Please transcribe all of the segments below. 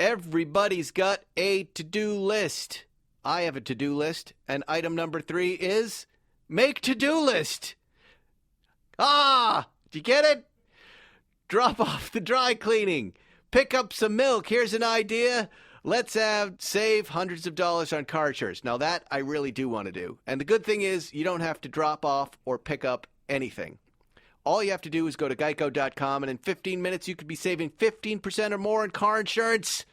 Everybody's got a to-do list. I have a to-do list, and item number 3 is make to-do list. Did you get it? Drop off the dry cleaning. Pick up some milk. Here's an idea. Let's save hundreds of dollars on car insurance. Now that I really do want to do. And the good thing is you don't have to drop off or pick up anything. All you have to do is go to geico.com, and in 15 minutes you could be saving 15% or more on car insurance.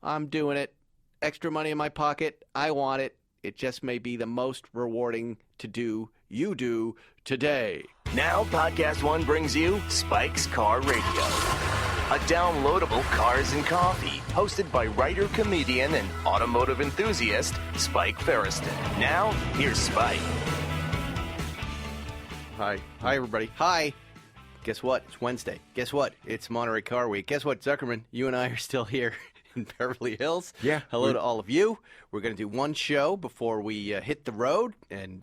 I'm doing it. Extra money in my pocket. I want it. It just may be the most rewarding to do you do today. Now Podcast One brings you Spike's Car Radio, a downloadable cars and coffee hosted by writer, comedian, and automotive enthusiast Spike Ferriston. Now, here's Spike. Hi, everybody. Hi. Guess what? It's Wednesday. Guess what? It's Monterey Car Week. Guess what, Zuckerman? You and I are still here in Beverly Hills. Yeah. Hello to all of you. We're going to do one show before we hit the road and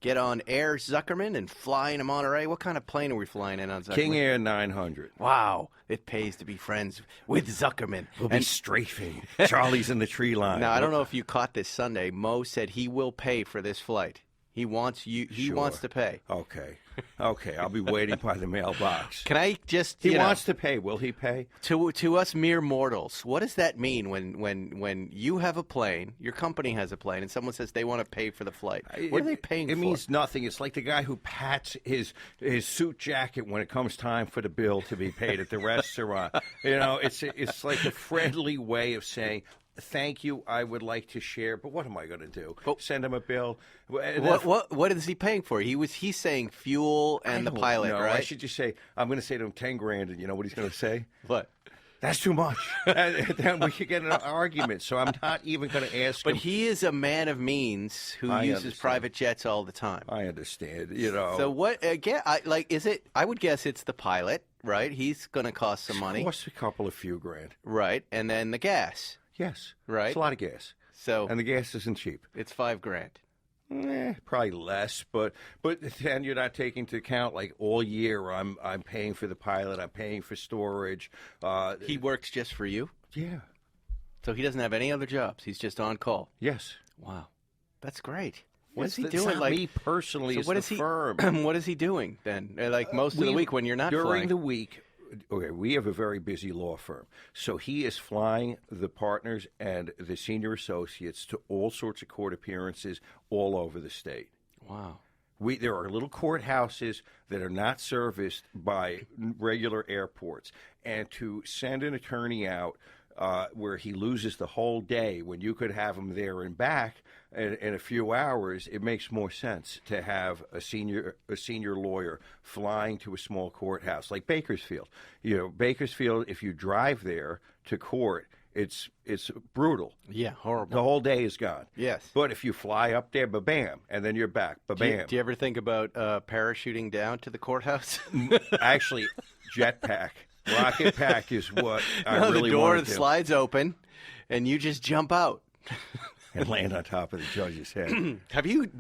get on air, Zuckerman, and fly into Monterey. What kind of plane are we flying in on, Zuckerman? King Air 900. Wow. It pays to be friends with Zuckerman. We'll be strafing. Charlie's in the tree line. Now, I don't know if you caught this Sunday. Mo said he will pay for this flight. He wants you. He wants to pay. Okay. I'll be waiting by the mailbox. Can I just? He wants to pay. Will he pay? To us mere mortals, what does that mean when you have a plane, your company has a plane, and someone says they want to pay for the flight? What are they paying for? It means nothing. It's like the guy who pats his suit jacket when it comes time for the bill to be paid at the restaurant. It's like a friendly way of saying, thank you, I would like to share, but what am I going to do? Send him a bill? What is he paying for? He's saying fuel and the pilot, right? I should just say, I'm going to say to him $10,000, and you know what he's going to say? What? That's too much. Then we could get an argument, so I'm not even going to ask him. But he is a man of means who uses private jets all the time. I understand, So what, again, is it, I would guess it's the pilot, right? He's going to cost some money. It costs a few grand. Right, and then the gas. Yes. Right. It's a lot of gas. And the gas isn't cheap. It's $5,000. Probably less, but then you're not taking into account like all year I'm paying for the pilot, I'm paying for storage. He works just for you? Yeah. So he doesn't have any other jobs. He's just on call. Yes. Wow. That's great. What is he It's doing? not me personally, it's the firm. What is he doing then? Like most of the week when you're not during flying? the week. Okay, we have a very busy law firm. So he is flying the partners and the senior associates to all sorts of court appearances all over the state. Wow. There are little courthouses that are not serviced by regular airports. And to send an attorney out where he loses the whole day when you could have him there and back in a few hours, it makes more sense to have a senior lawyer flying to a small courthouse like Bakersfield. Bakersfield, if you drive there to court, it's brutal. Yeah, horrible. The whole day is gone. Yes. But if you fly up there, ba-bam, and then you're back, ba-bam. Do you ever think about parachuting down to the courthouse? Actually, jetpack. Rocket pack is what I really want to do. The door slides open, and you just jump out. And land on top of the judge's head.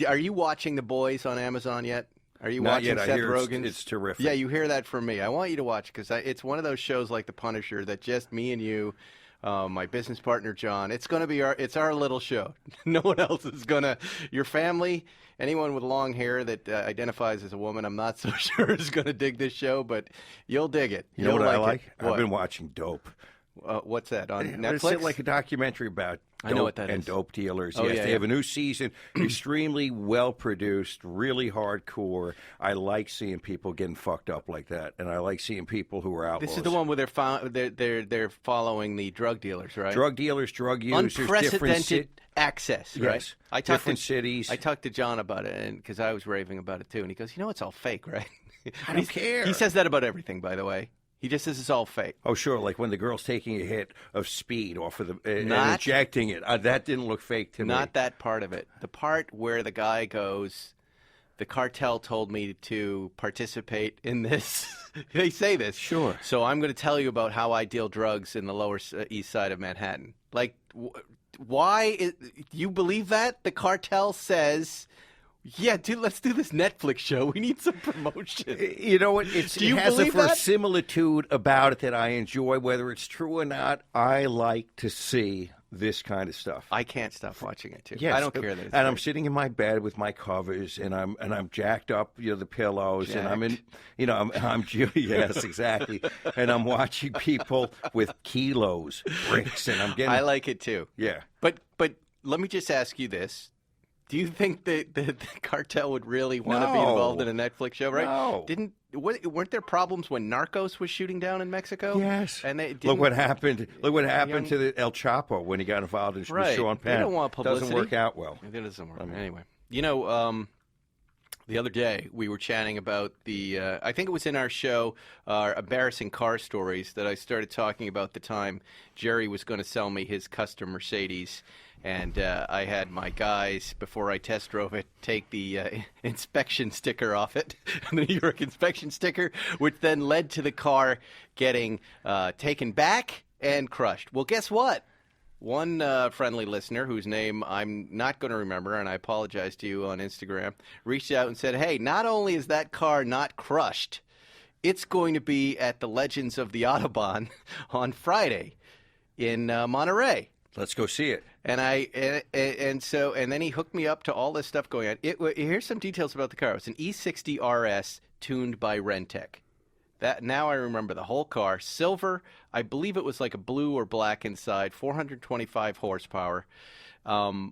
Are you watching The Boys on Amazon yet? Are you Not watching yet. Seth Rogen? It's terrific. Yeah, you hear that from me. I want you to watch because it's one of those shows like The Punisher that just me and you, my business partner John. It's going to be our little show. No one else is going to. Your family, anyone with long hair that identifies as a woman, I'm not so sure is going to dig this show, but you'll dig it. You know what I like? What? I've been watching Dope. What's that on Netflix? It's like a documentary about dope and dope dealers. Oh, yes, yeah, they have a new season, extremely well produced, really hardcore. I like seeing people getting fucked up like that, and I like seeing people who are outlaws. This is the one where they're following the drug dealers, right? Drug dealers, drug users, unprecedented access, right? Yes, different cities. I talked to John about it, and because I was raving about it too, and he goes, "It's all fake, right?" I don't care. He says that about everything, by the way. He just says it's all fake. Oh, sure. Like when the girl's taking a hit of speed off of and injecting it. That didn't look fake to me. Not that part of it. The part where the guy goes, the cartel told me to participate in this. They say this. Sure. So I'm going to tell you about how I deal drugs in the Lower East Side of Manhattan. Like, why? You believe that? The cartel says Yeah, dude, let's do this Netflix show. We need some promotion. You know what? Do you it has a believe that? verisimilitude about it that I enjoy, whether it's true or not. I like to see this kind of stuff. I can't stop watching it too. Yes, I don't care that. It's and I'm great. sitting in my bed with my covers, and I'm jacked up, the pillows, and I'm in, I'm yes, exactly, and I'm watching people with kilos, bricks, and I'm getting. I like it too. Yeah, But let me just ask you this. Do you think that the cartel would really want to be No. involved in a Netflix show, right? No. Weren't there problems when Narcos was shooting down in Mexico? yes. And they Look what happened. Look what happened young- to the El Chapo when he got involved in Right. with Sean They Penn. don't want publicity. Doesn't work out well. It doesn't work. Anyway, the other day we were chatting about I think it was in our show, embarrassing car stories, that I started talking about the time Jerry was going to sell me his custom Mercedes. And I had my guys, before I test drove it, take the inspection sticker off it, the New York inspection sticker, which then led to the car getting taken back and crushed. Well, guess what? One friendly listener, whose name I'm not going to remember, and I apologize to you on Instagram, reached out and said, hey, not only is that car not crushed, it's going to be at the Legends of the Autobahn on Friday in Monterey. Let's go see it. And then he hooked me up to all this stuff going on. Here's some details about the car. It's an E60 RS tuned by Rentec. Now I remember the whole car. Silver, I believe it was like a blue or black inside, 425 horsepower. The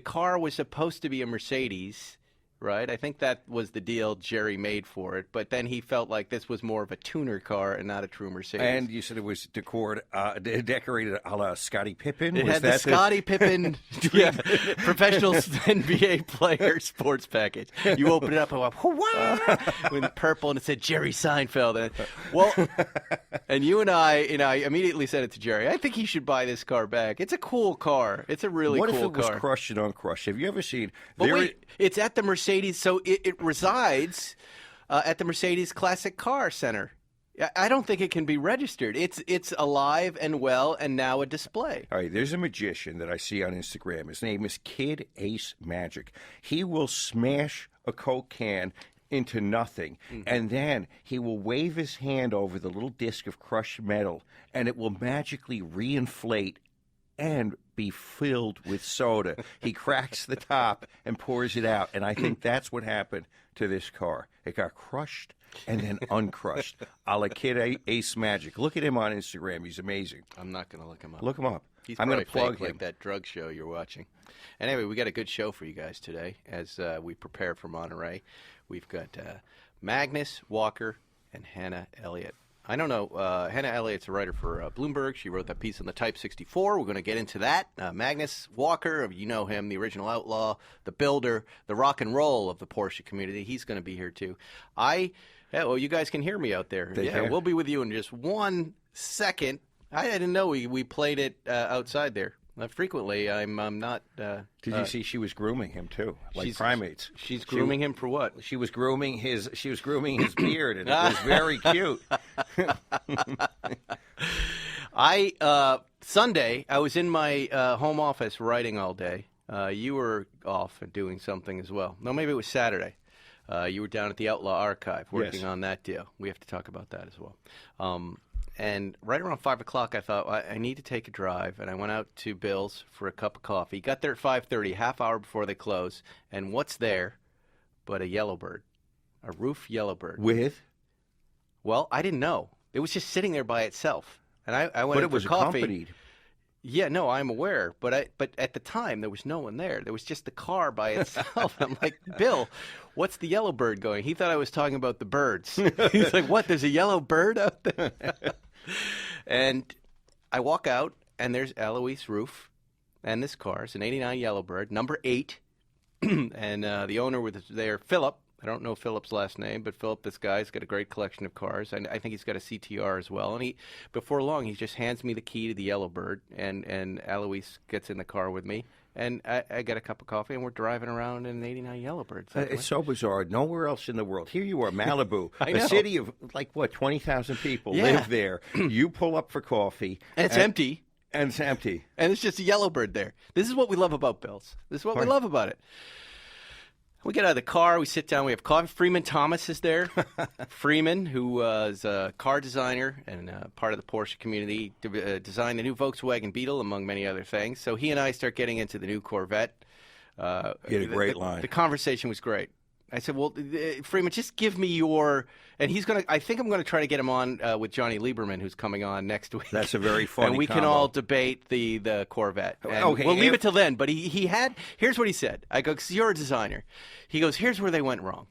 car was supposed to be a Mercedes, right? I think that was the deal Jerry made for it. But then he felt like this was more of a tuner car and not a true Mercedes. And you said it was decorated a la Scottie Pippen. It Was had that the Scottie Pippen professional NBA player sports package. You open it up and went, "Hoo-wah!" with purple, and it said Jerry Seinfeld. And you and I immediately said it to Jerry. I think he should buy this car back. It's a cool car. It's a really what cool car. if it was crushed and uncrushed? Have you ever seen? But wait, it's at the Mercedes, so it resides at the Mercedes Classic Car Center. I don't think it can be registered. It's alive and well, and now a display. All right, there's a magician that I see on Instagram. His name is Kid Ace Magic. He will smash a Coke can into nothing, and then he will wave his hand over the little disc of crushed metal, and it will magically reinflate and be filled with soda. He cracks the top and pours it out, and I think that's what happened to this car. It got crushed and then uncrushed, a la Kid Ace Magic. Look at him on Instagram. He's amazing. I'm not going to look him up. Look him up. He's I'm going probably to plug fake, him. like that drug show you're watching. Anyway, we got a good show for you guys today as we prepare for Monterey. We've got Magnus Walker and Hannah Elliott. I don't know. Hannah Elliott's a writer for Bloomberg. She wrote that piece on the Type 64. We're going to get into that. Magnus Walker, you know him, the original outlaw, the builder, the rock and roll of the Porsche community. He's going to be here too. You guys can hear me out there. We'll be with you in just 1 second. I didn't know we played it outside there. Frequently, I'm not. Did you see she was grooming him too, like primates? She's grooming him for what? She was grooming his beard, and it was very cute. Sunday, I was in my home office writing all day. You were off and doing something as well. No, maybe it was Saturday. You were down at the Outlaw Archive working on that deal. We have to talk about that as well. And right around 5 o'clock, I thought, I need to take a drive. And I went out to Bill's for a cup of coffee. Got there at 5:30, half hour before they close. And what's there but a yellowbird, a roof yellowbird. With? Well, I didn't know. It was just sitting there by itself. And I went But in it was for coffee. accompanied. Yeah, no, I'm aware. But at the time, there was no one there. There was just the car by itself. I'm like, Bill, what's the yellow bird going? He thought I was talking about the birds. He's like, what? There's a yellow bird out there? And I walk out, and there's Eloise Roof and this car. It's an 89 Yellowbird, number 8. And the owner was there, Philip. I don't know Philip's last name, but Philip, this guy's got a great collection of cars. And I think he's got a CTR as well. And before long, he just hands me the key to the Yellowbird, and Eloise gets in the car with me. And I get a cup of coffee, and we're driving around in an 89 Yellowbird. It's so bizarre. Nowhere else in the world. Here you are, Malibu, I know. a city of, 20,000 people live there. You pull up for coffee. And it's empty. And it's empty. And it's just a Yellowbird there. This is what we love about Bill's. This is what we love about it. We get out of the car, we sit down, we have coffee. Freeman Thomas is there. Freeman, who is a car designer and part of the Porsche community, designed the new Volkswagen Beetle, among many other things. So he and I start getting into the new Corvette. You had a great line. The conversation was great. I said, well, Freeman, just give me your... And he's going to... I think I'm going to try to get him on with Johnny Lieberman, who's coming on next week. That's a very funny And we combo. can all debate the Corvette. And Okay, we'll leave it till then. But he had... Here's what he said. I go, because you're a designer. He goes, here's where they went wrong.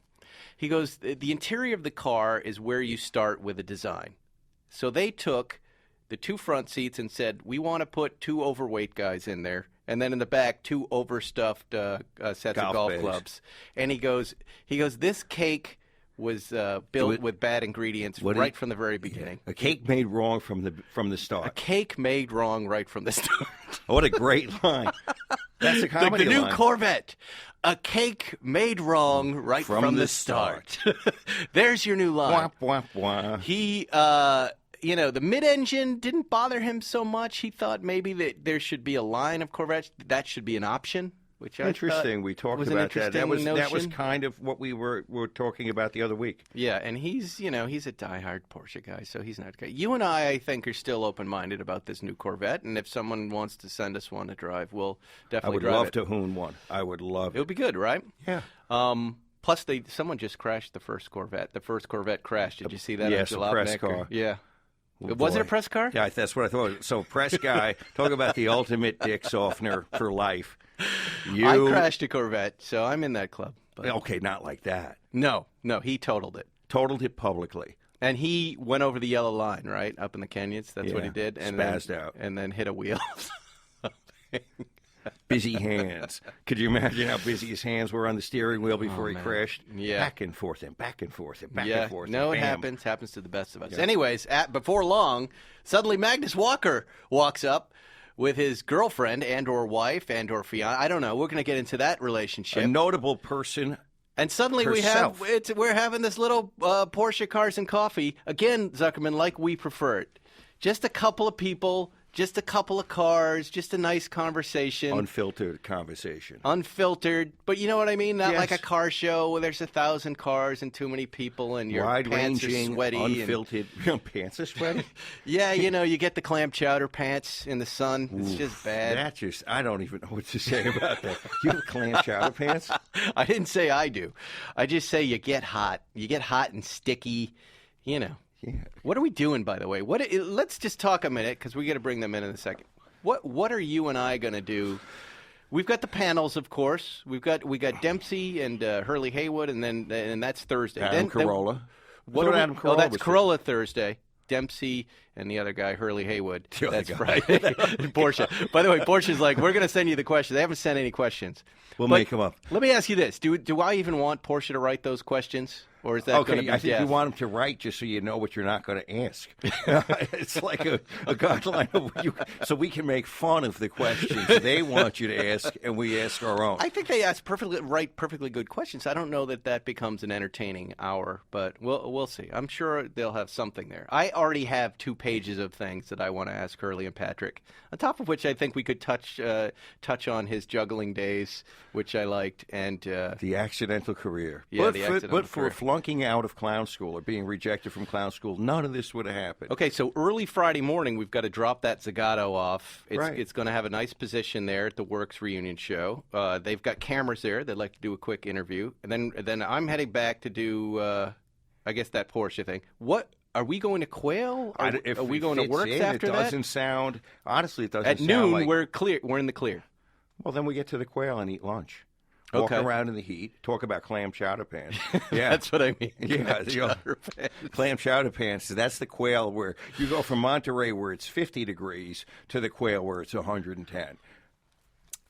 He goes, the interior of the car is where you start with a design. So they took the two front seats and said, we want to put two overweight guys in there. And then in the back, two overstuffed sets of golf clubs. And he goes, this cake was built with bad ingredients right from the very beginning. A cake made wrong from the start. A cake made wrong right from the start. What a great line. That's a comedy The new line. Corvette. A cake made wrong right from the start. There's your new line. Wah, wah, wah. He... the mid-engine didn't bother him so much. He thought maybe that there should be a line of Corvettes. That should be an option, which I Interesting. thought We talked was an about that. That was notion. kind of what we were talking about the other week. Yeah, and he's a diehard Porsche guy, so he's not good. You and I think, are still open-minded about this new Corvette, and if someone wants to send us one to drive, we'll definitely drive it. I would love to hoon one. I would love It would be good, right? Yeah. Plus, someone just crashed the first Corvette. The first Corvette crashed. Did you see that? Yes, a press car. Yeah. Oh, was it a boy. press car? Yeah, that's what I thought. So, press guy, talk about the ultimate dick softener for life. I crashed a Corvette, so I'm in that club. But... Okay, not like that. No, he totaled it. Totaled it publicly. And he went over the yellow line, right, up in the canyons. That's what he did. And spazzed out. And then hit a wheel. Busy hands. Could you imagine how busy his hands were on the steering wheel before he crashed? Yeah. Back and forth and back and forth and back Yeah, and forth. no, and it bam. happens to the best of us. Yeah. Anyways, before long, suddenly Magnus Walker walks up with his girlfriend and or wife and or fiance. I don't know. We're going to get into that relationship. A notable person. And suddenly herself. we're having this little Porsche Cars and Coffee. Again, Zuckerman, like we prefer it. Just a couple of people, just a couple of cars, just a nice conversation. Unfiltered conversation. Unfiltered, but you know what I mean? Not Yes. like a car show where there's 1,000 cars and too many people and your pants are Wide-ranging, sweaty. unfiltered. Pants are sweaty? Yeah, you get the clam chowder pants in the sun. It's just bad. I don't even know what to say about that. You have clam chowder pants? I didn't say I do. I just say you get hot. You get hot and sticky, Yeah. What are we doing, by the way? Let's just talk a minute because we got to bring them in a second. What are you and I going to do? We've got the panels, of course. We got Dempsey and Hurley Haywood, and that's Thursday. Adam Carolla. Adam Carolla that's was Corolla Thursday. Dempsey and the other guy, Hurley Haywood. The other That's guy. Friday. Porsche. By the way, Porsche's like, we're going to send you the questions. They haven't sent any questions. We'll make them up. Let me ask you this: Do I even want Porsche to write those questions, or is that going to Okay, be I think death? you want them to write just so you know what you're not going to ask. It's like a guideline so we can make fun of the questions they want you to ask, and we ask our own. I think they ask perfectly good questions. I don't know that becomes an entertaining hour, but we'll see. I'm sure they'll have something there. I already have 2 pages of things that I want to ask Hurley and Patrick. On top of which, I think we could touch on his juggling days, which I liked, and the accidental career. Yeah, But for flunking out of clown school or being rejected from clown school, none of this would have happened. Okay, so early Friday morning, we've got to drop that Zagato off. Right. It's going to have a nice position there at the Works reunion show. They've got cameras there. They'd like to do a quick interview. And then I'm heading back to do, I guess, that Porsche thing. What? Are we going to Quail? Are we going to Works after it that? doesn't sound, honestly, it doesn't At sound noon, like... we're clear. We're in the clear. Well, then we get to the Quail and eat lunch. Walk Okay. around in the heat, talk about clam chowder pants. Yeah. That's what I mean. Yeah, clam chowder pants. That's the Quail where you go from Monterey where it's 50 degrees to the Quail where it's 110.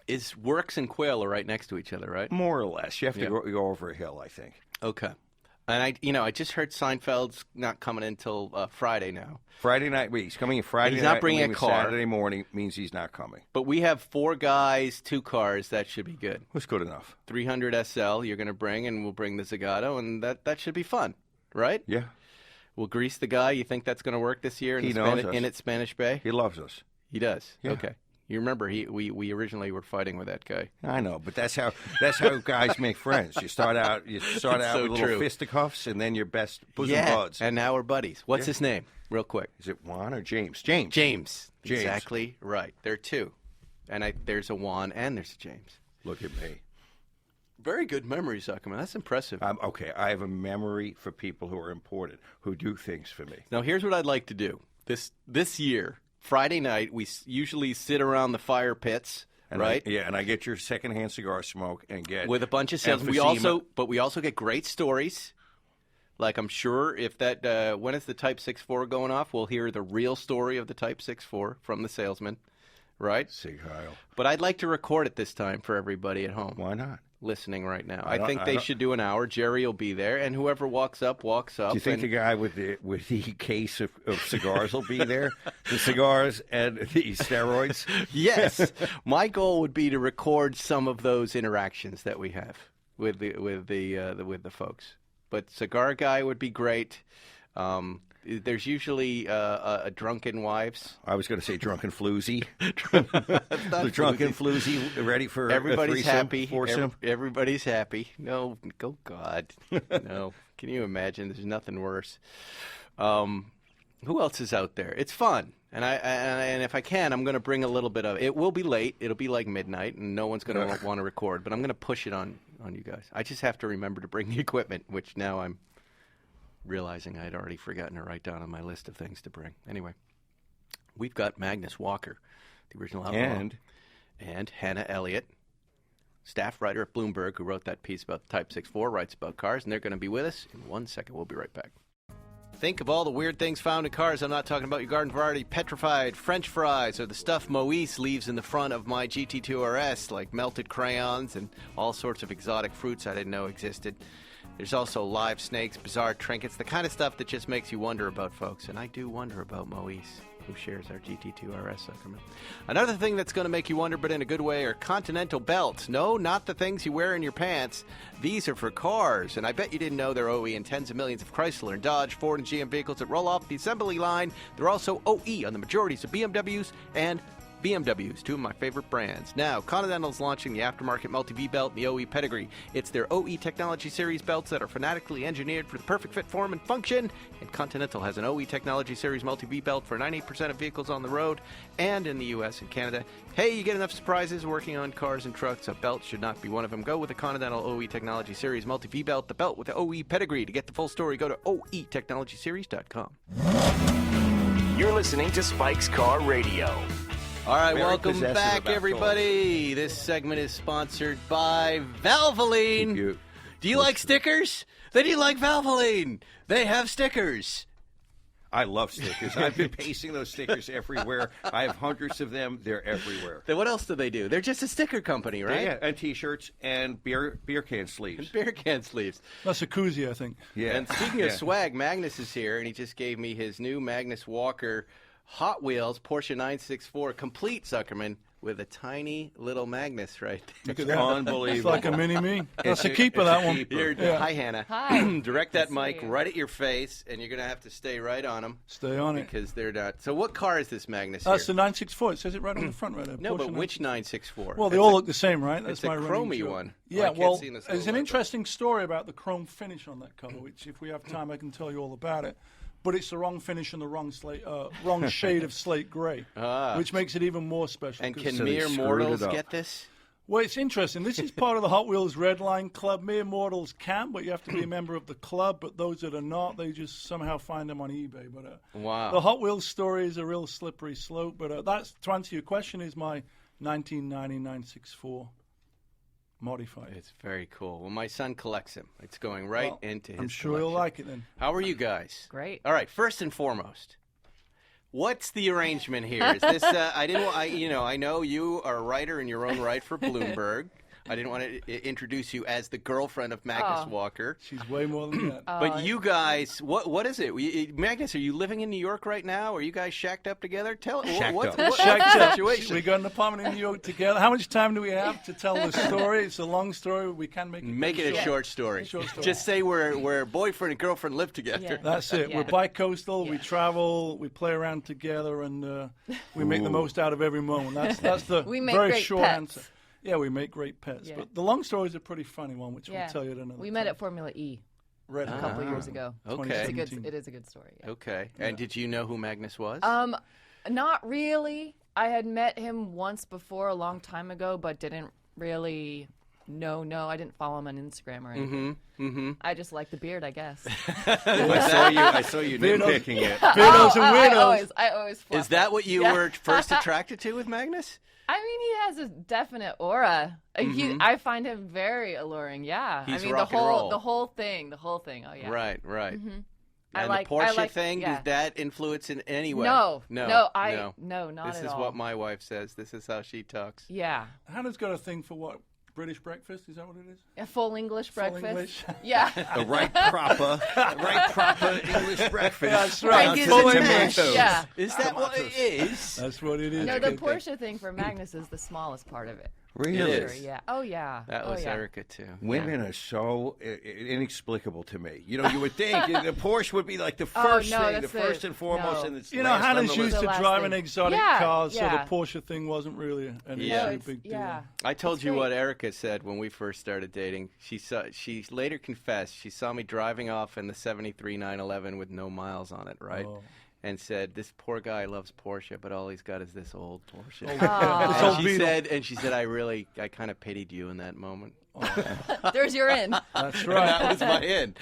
Is Works and Quail are right next to each other, right? More or less. You have to go over a hill, I think. Okay. And I just heard Seinfeld's not coming in until Friday now. Friday night, he's coming in Friday He's night. not bringing a car. Saturday morning means he's not coming. But we have 4 guys, 2 cars. That should be good. What's good enough? 300 SL you're going to bring, and we'll bring the Zagato, and that should be fun, right? Yeah. We'll grease the guy. You think that's going to work this year in He knows us. in its Spanish Bay? He loves us. He does. Yeah. Okay. You remember we originally were fighting with that guy. I know, but that's how guys make friends. You start out so with little true. fisticuffs, and then you're best bosom Yeah, buds. and now we're buddies. What's his name? Real quick. Is it Juan or James? James. James. Exactly right. There are two. And there's a Juan and there's a James. Look at me. Very good memory, Zuckerman. That's impressive. Okay, I have a memory for people who are important, who do things for me. Now, here's what I'd like to do. This year, Friday night, we usually sit around the fire pits, right? And I get your secondhand cigar smoke and get with a bunch of sales. We also get great stories. Like, I'm sure if that when is the Type 6.4 going off, we'll hear the real story of the Type 6.4 from the salesman, right? Sig Heil. But I'd like to record it this time for everybody at home. Why not? Listening right now. I think they should do an hour. Jerry will be there, and whoever walks up. Do you think the guy with the case of cigars will be there? The cigars and the steroids? Yes. My goal would be to record some of those interactions that we have with the folks. But cigar guy would be great. There's usually a drunken wives. I was going to say drunken floozy. The drunken floozy ready for everybody's happy. Foursome? Everybody's happy. No, go God. No. Can you imagine? There's nothing worse. Who else is out there? It's fun. And if I can, I'm going to bring a little bit of it. It will be late. It'll be like midnight, and no one's going to want to record. But I'm going to push it on you guys. I just have to remember to bring the equipment, which now I'm realizing I had already forgotten to write down on my list of things to bring. Anyway, we've got Magnus Walker, the original outlaw, and Hannah Elliott, staff writer at Bloomberg, who wrote that piece about the Type 6.4, writes about cars, and they're going to be with us in 1 second. We'll be right back. Think of all the weird things found in cars. I'm not talking about your garden variety petrified French fries or the stuff Moise leaves in the front of my GT2 RS, like melted crayons and all sorts of exotic fruits I didn't know existed. There's also live snakes, bizarre trinkets, the kind of stuff that just makes you wonder about, folks. And I do wonder about Moise, who shares our GT2 RS Zuckerman. Another thing that's going to make you wonder, but in a good way, are continental belts. No, not the things you wear in your pants. These are for cars. And I bet you didn't know they're OE in tens of millions of Chrysler and Dodge, Ford, and GM vehicles that roll off the assembly line. They're also OE on the majorities of BMWs and BMWs, two of my favorite brands. Now, Continental's launching the aftermarket multi-V belt and the OE pedigree. It's their OE Technology Series belts that are fanatically engineered for the perfect fit, form, and function. And Continental has an OE Technology Series multi-V belt for 98% of vehicles on the road and in the U.S. and Canada. Hey, you get enough surprises working on cars and trucks. A belt should not be one of them. Go with the Continental OE Technology Series multi-V belt, the belt with the OE pedigree. To get the full story, go to oetechnologyseries.com. You're listening to Spike's Car Radio. All right, Very welcome back, about everybody. This segment is sponsored by Valvoline. Do you like stickers? Then you like Valvoline. They have stickers. I love stickers. I've been pasting those stickers everywhere. I have hundreds of them. They're everywhere. Then what else do they do? They're just a sticker company, right? Yeah, and T-shirts and beer can sleeves. And beer can sleeves. That's a koozie, I think. Yeah. And speaking of swag, Magnus is here, and he just gave me his new Magnus Walker Hot Wheels Porsche 964 complete, Zuckerman, with a tiny little Magnus right there. Look at that. Unbelievable. It's like a mini-me. That's a It's keeper, a that one. keeper. Hi, Hannah. Hi. Direct that Nice to mic meet you. right at your face, and you're going to have to stay right on them. Stay on it. Because they're not. So what car is this Magnus That's the here? 964. It says it right on the front right there. No, Porsche but 964. which 964? Well, they It's all a- look the same, right? That's it's a my running chromey joke. one. Yeah, I can't well, see in this there's little an light, interesting story about the chrome finish on that car, which if we have time, I can tell you all about it. But it's the wrong finish and the wrong wrong shade of slate gray, which makes it even more special. And 'cause- can So they mere screwed mortals it up. get this? Well, it's interesting. This is part of the Hot Wheels Red Line Club. Mere mortals can, but you have to be a member of the club. But those that are not, they just somehow find them on eBay. But Wow. the Hot Wheels story is a real slippery slope. But that's, to answer your question, is my 1999 964 modified. It's very cool. Well, my son collects them. It's going right Well, into his I'm sure he'll collection. like it then. How are you guys? Great. All right. First and foremost, what's the arrangement here? Is this? I know you are a writer in your own right for Bloomberg. I didn't want to introduce you as the girlfriend of Magnus Walker. She's way more than that. But you guys, what is it? Magnus, are you living in New York right now? Are you guys shacked up together? Tell what's the situation? We got an apartment in New York together. How much time do we have to tell the story? It's a long story. We can make it a short story. Just say we're boyfriend and girlfriend live together. Yeah. That's it. We're bi-coastal. Yeah. We travel. We play around together, and we make the most out of every moment. That's the very short answer. Yeah, we make great pets. Yeah. But the long story is a pretty funny one, which we'll tell you at another time. We met at Formula E a couple years ago. Okay. It is a good story. Yeah. Okay. And did you know who Magnus was? Not really. I had met him once before a long time ago, but didn't really know. No, I didn't follow him on Instagram or anything. I just like the beard, I guess. I saw you nitpicking it. Beardos and weirdos. I always flop. Is that what you were first attracted to with Magnus? I mean, he has a definite aura. I find him very alluring. Yeah, He's I mean rock and roll. the whole thing. Oh yeah. Right. And the Porsche thing, does that influence in any way? No, not this at all. This is what my wife says. This is how she talks. Yeah. Hannah's got a thing for what? British breakfast? Is that what it is? A full English breakfast. English. Yeah. The right proper English breakfast. That's right. Full English. Yeah. Is that what it is? That's what it is. No, the Porsche thing for Magnus is the smallest part of it. Really? Sure, yeah. Oh, yeah. That was Erica, too. Women are so inexplicable to me. You would think the Porsche would be like the first thing, the first and foremost. And it's Hannah's used to driving exotic cars, so the Yeah. Porsche thing wasn't really an issue, big deal. Yeah. I told you what Erica said when we first started dating. She later confessed she saw me driving off in the 73 911 with no miles on it, right? Oh. And said, "This poor guy loves Porsche, but all he's got is this old Porsche." She said, "I kind of pitied you in that moment." There's your in. That's right. That was my in.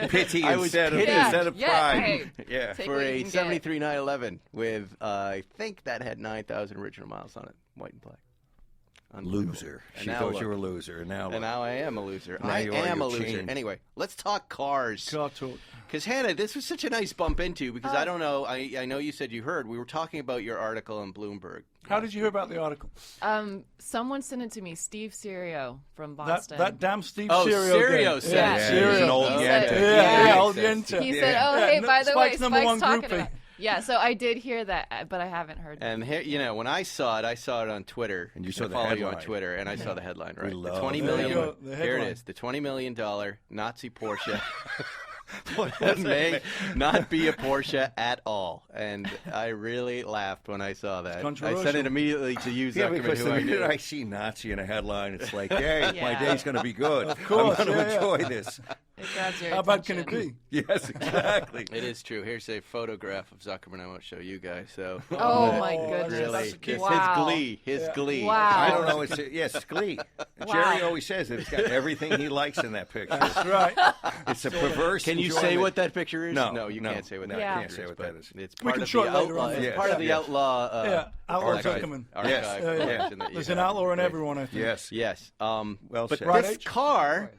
Pity I was instead of pride. Hey, for a 73 911 with I think that had 9,000 original miles on it, white and black. Loser. She thought you were a loser, and now I am a loser. Now I you am are, a loser. changed. Anyway, let's talk cars. Car talk. Because Hannah, this was such a nice bump into because I don't know. I know you said you heard. We were talking about your article on Bloomberg. How did you hear about the article? Someone sent it to me, Steve Serio from Boston. That damn Steve Oh, Serio. Serio. Yeah, Serio. he's an old Yenta. Yeah, old Yenta. He said, hey, by the way, Spike's number one Spike's talking groupie. about. Yeah, so I did hear that, but I haven't heard. And here, when I saw it on Twitter. And you saw the follow headline. you on Twitter, and I saw the headline. Right, We the love $20 it. million. There you go, the Here it headline. is, the $20 million Nazi Porsche. May not be a Porsche at all, and I really laughed when I saw that. I sent it immediately to you, Yeah, Zuckerman, because who the I minute knew. I see Nazi in a headline, it's like, hey, my day's going to be good. Of course, I'm going to enjoy this. It grabs your How bad can attention. it be? Yes, exactly. It is true. Here's a photograph of Zuckerman. I won't show you guys. So Oh, my goodness. really, it's Wow. his glee. Wow. I don't know. It's Glee. Wow. Jerry always says that it's got everything he likes in that picture. That's right. It's a perverse. Can you say enjoyment. what that picture is? No, you no, can't say what no, that I picture can't say is. what but that is. It's We part can of show the it later outlaw. on. It's Yes, part of the yes. outlaw. Outlaw archive- Zuckerman. archive Yes, collection that you There's have. an outlaw in everyone, I think. Yes. Yes. Well but said. Right, this H? car,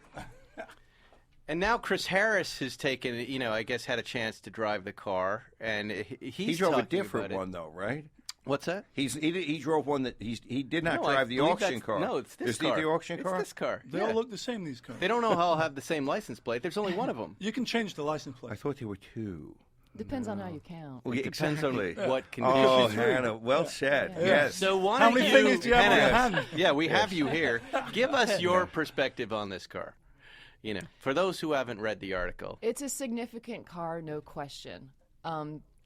and now Chris Harris has taken, I guess had a chance to drive the car, and He drove a different one, though, right? What's that? He drove one that he did not No, I drive the believe auction that's- car. No, it's this Is car. it the auction car? It's this car. They all look the same, these cars. They don't know how I'll have the same license plate. There's only one of them. You can change the license I plate. thought there were two. Depends on how you count. Well, It depends on exactly. what condition. Oh, three. Hannah, well said. Yeah. Yes. So why How don't many you, fingers do you have on your Hannah, hand? Yeah, we have you here. Give us your perspective on this car. For those who haven't read the article. It's a significant car, no question.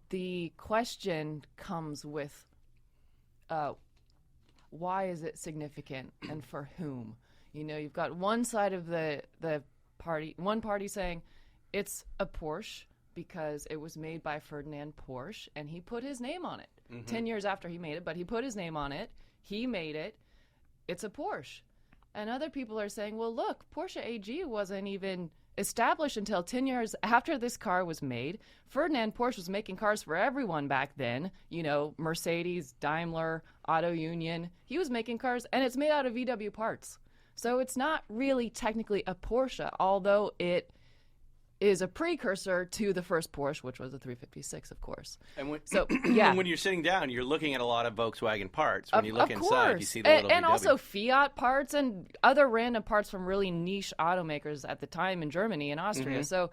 The question comes with why is it significant and for whom? You've got one side of the party, one party saying it's a Porsche because it was made by Ferdinand Porsche and he put his name on it. 10 years after he made it, but he put his name on it. He made it. It's a Porsche. And other people are saying, well, look, Porsche AG wasn't even established until 10 years after this car was made. Ferdinand Porsche was making cars for everyone back then. Mercedes, Daimler, Auto Union. He was making cars, and it's made out of VW parts. So it's not really technically a Porsche, although it is a precursor to the first Porsche, which was the 356, of course. And when, so, yeah. when you're sitting down, you're looking at a lot of Volkswagen parts. When you look of inside, course. you see the little and VW. also Fiat parts and other random parts from really niche automakers at the time in Germany and Austria. So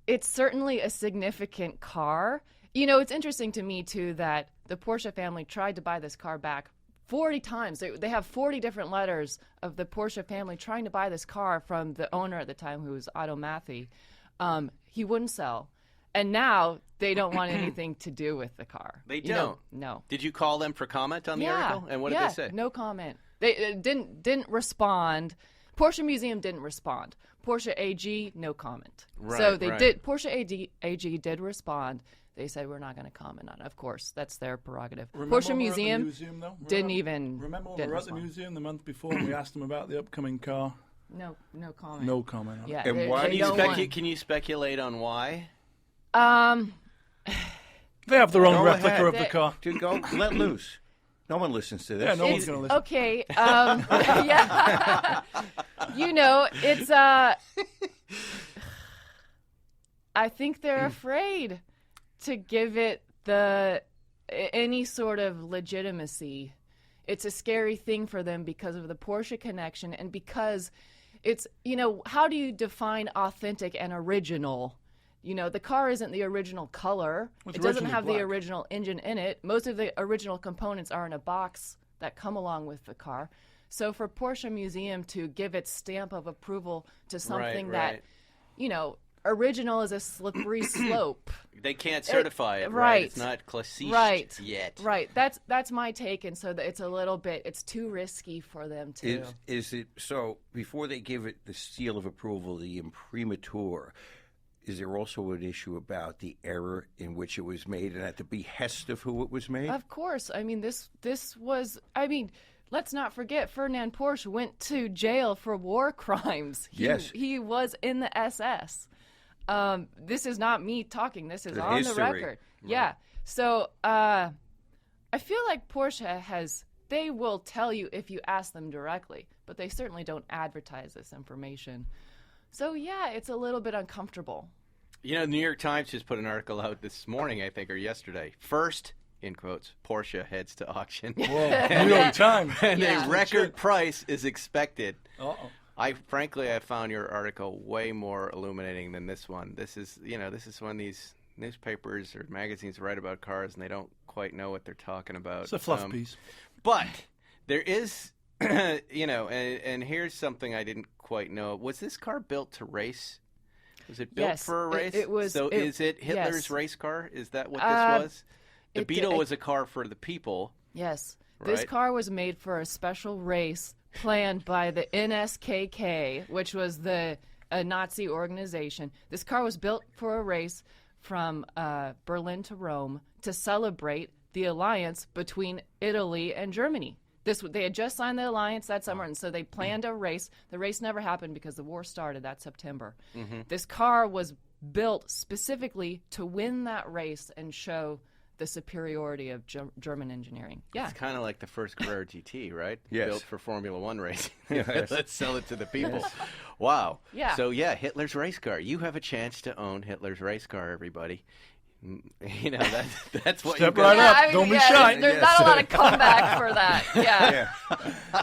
it's certainly a significant car. You know, it's interesting to me, too, that the Porsche family tried to buy this car back 40 times. They have 40 different letters of the Porsche family trying to buy this car from the owner at the time, who was Otto Mathy. He wouldn't sell. And now they don't want anything to do with the car. They don't? No. Did you call them for comment on the article? And what did they say? No comment. They didn't respond. Porsche Museum didn't respond. Porsche AG, no comment. Right, so they right. did. Porsche AG did respond. They said, we're not going to comment on it. Of course, that's their prerogative. Porsche Museum didn't even. Remember when we were at the museum the month before and we asked them about the upcoming car? No comment. No comment on it. Yeah, And why do you can you speculate on why? They have their own Go replica ahead. of the car. Dude, go let loose. No one listens to this. Yeah, no one's going to listen. Okay. Yeah. You know, it's I think they're afraid to give it any sort of legitimacy. It's a scary thing for them because of the Porsche connection and because it's, you know, how do you define authentic and original? You know, the car isn't the original color. It's It doesn't originally have the black. original engine in it. Most of the original components are in a box that come along with the car. So for Porsche Museum to give its stamp of approval to something right. that, you know, original is a slippery slope. They can't certify it, right? right. It's not classiced Right. yet. Right. That's my take, and so that it's a little bit, it's too risky for them to. Is it so? Before they give it the seal of approval, the imprimatur, is there also an issue about the error in which it was made and at the behest of who it was made? Of course. I mean, this was. I mean, let's not forget Ferdinand Porsche went to jail for war crimes. Yes. He was in the SS. This is not me talking. This is on history. the record. Right. Yeah. So I feel like Porsche they will tell you if you ask them directly, but they certainly don't advertise this information. So, yeah, it's a little bit uncomfortable. You know, the New York Times just put an article out this morning, I think, or yesterday. First, in quotes, Porsche heads to auction. Whoa, New York Times. And Yeah. a record price is expected. Uh-oh. I found your article way more illuminating than this one. This is when these newspapers or magazines write about cars and they don't quite know what they're talking about. It's a fluff piece. But there is, and here's something I didn't quite know. Was this car built to race? Was it built Yes, for a race? it was. So is it Hitler's yes. race car? Is that what this was? The Beetle was a car for the people. Yes. Right. This car was made for a special race planned by the NSKK, which was a Nazi organization. This car was built for a race from Berlin to Rome to celebrate the alliance between Italy and Germany. They had just signed the alliance that summer, and so they planned a race. The race never happened because the war started that September. Mm-hmm. This car was built specifically to win that race and show the superiority of German engineering. Yeah. It's kind of like the first Carrera GT, right? Yes. Built for Formula One racing. Yes. Let's sell it to the people. Wow. Yeah. So, yeah, Hitler's race car. You have a chance to own Hitler's race car, everybody. You know, that's what Step you right got. up. Don't be shy. There's not a lot of comeback for that. Yeah.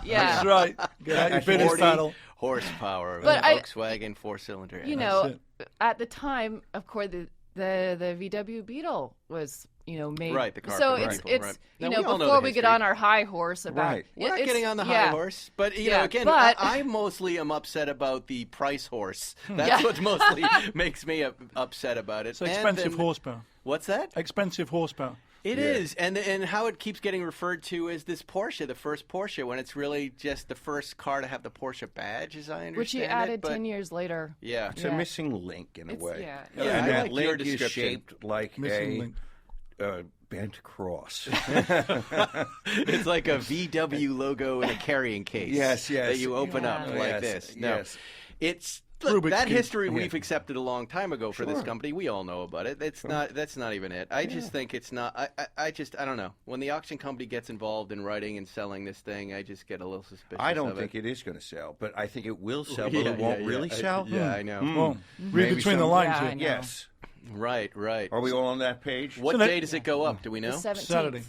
Yeah. That's right. Get out your fitness 40 title. horsepower of But a Volkswagen four-cylinder. You know, at the time, of course, the VW Beetle was, made. Right, the car so for it's people, right. Now, we all know before the we get history. on our high horse about Right. We're not it's- getting on the high yeah. horse, but you Yeah, know, again, but- I mostly am upset about the price horse. That's what mostly makes me upset about it. It's expensive horsepower. What's that? Expensive horsepower. It is, and how it keeps getting referred to as this Porsche, the first Porsche, when it's really just the first car to have the Porsche badge, as I understand Which he added 10 years later. Yeah. It's a missing link in a way. Yeah. Yeah, and I that like your link is description. shaped like Missing a link. bent cross. It's like a VW logo in a carrying case. Yes, yes. That you open up Yeah. like Yes, this. No, yes. it's Look, that history we've accepted a long time ago for this company. We all know about it. It's not. That's not even it. I just think it's not. I don't know. When the auction company gets involved in writing and selling this thing, I just get a little suspicious. I don't think it is going to sell, but I think it will sell, but it won't really sell. I know. Well, read between the lines here. Yes. Right. Are we all on that page? What day does it go up? Do we know? The 17th.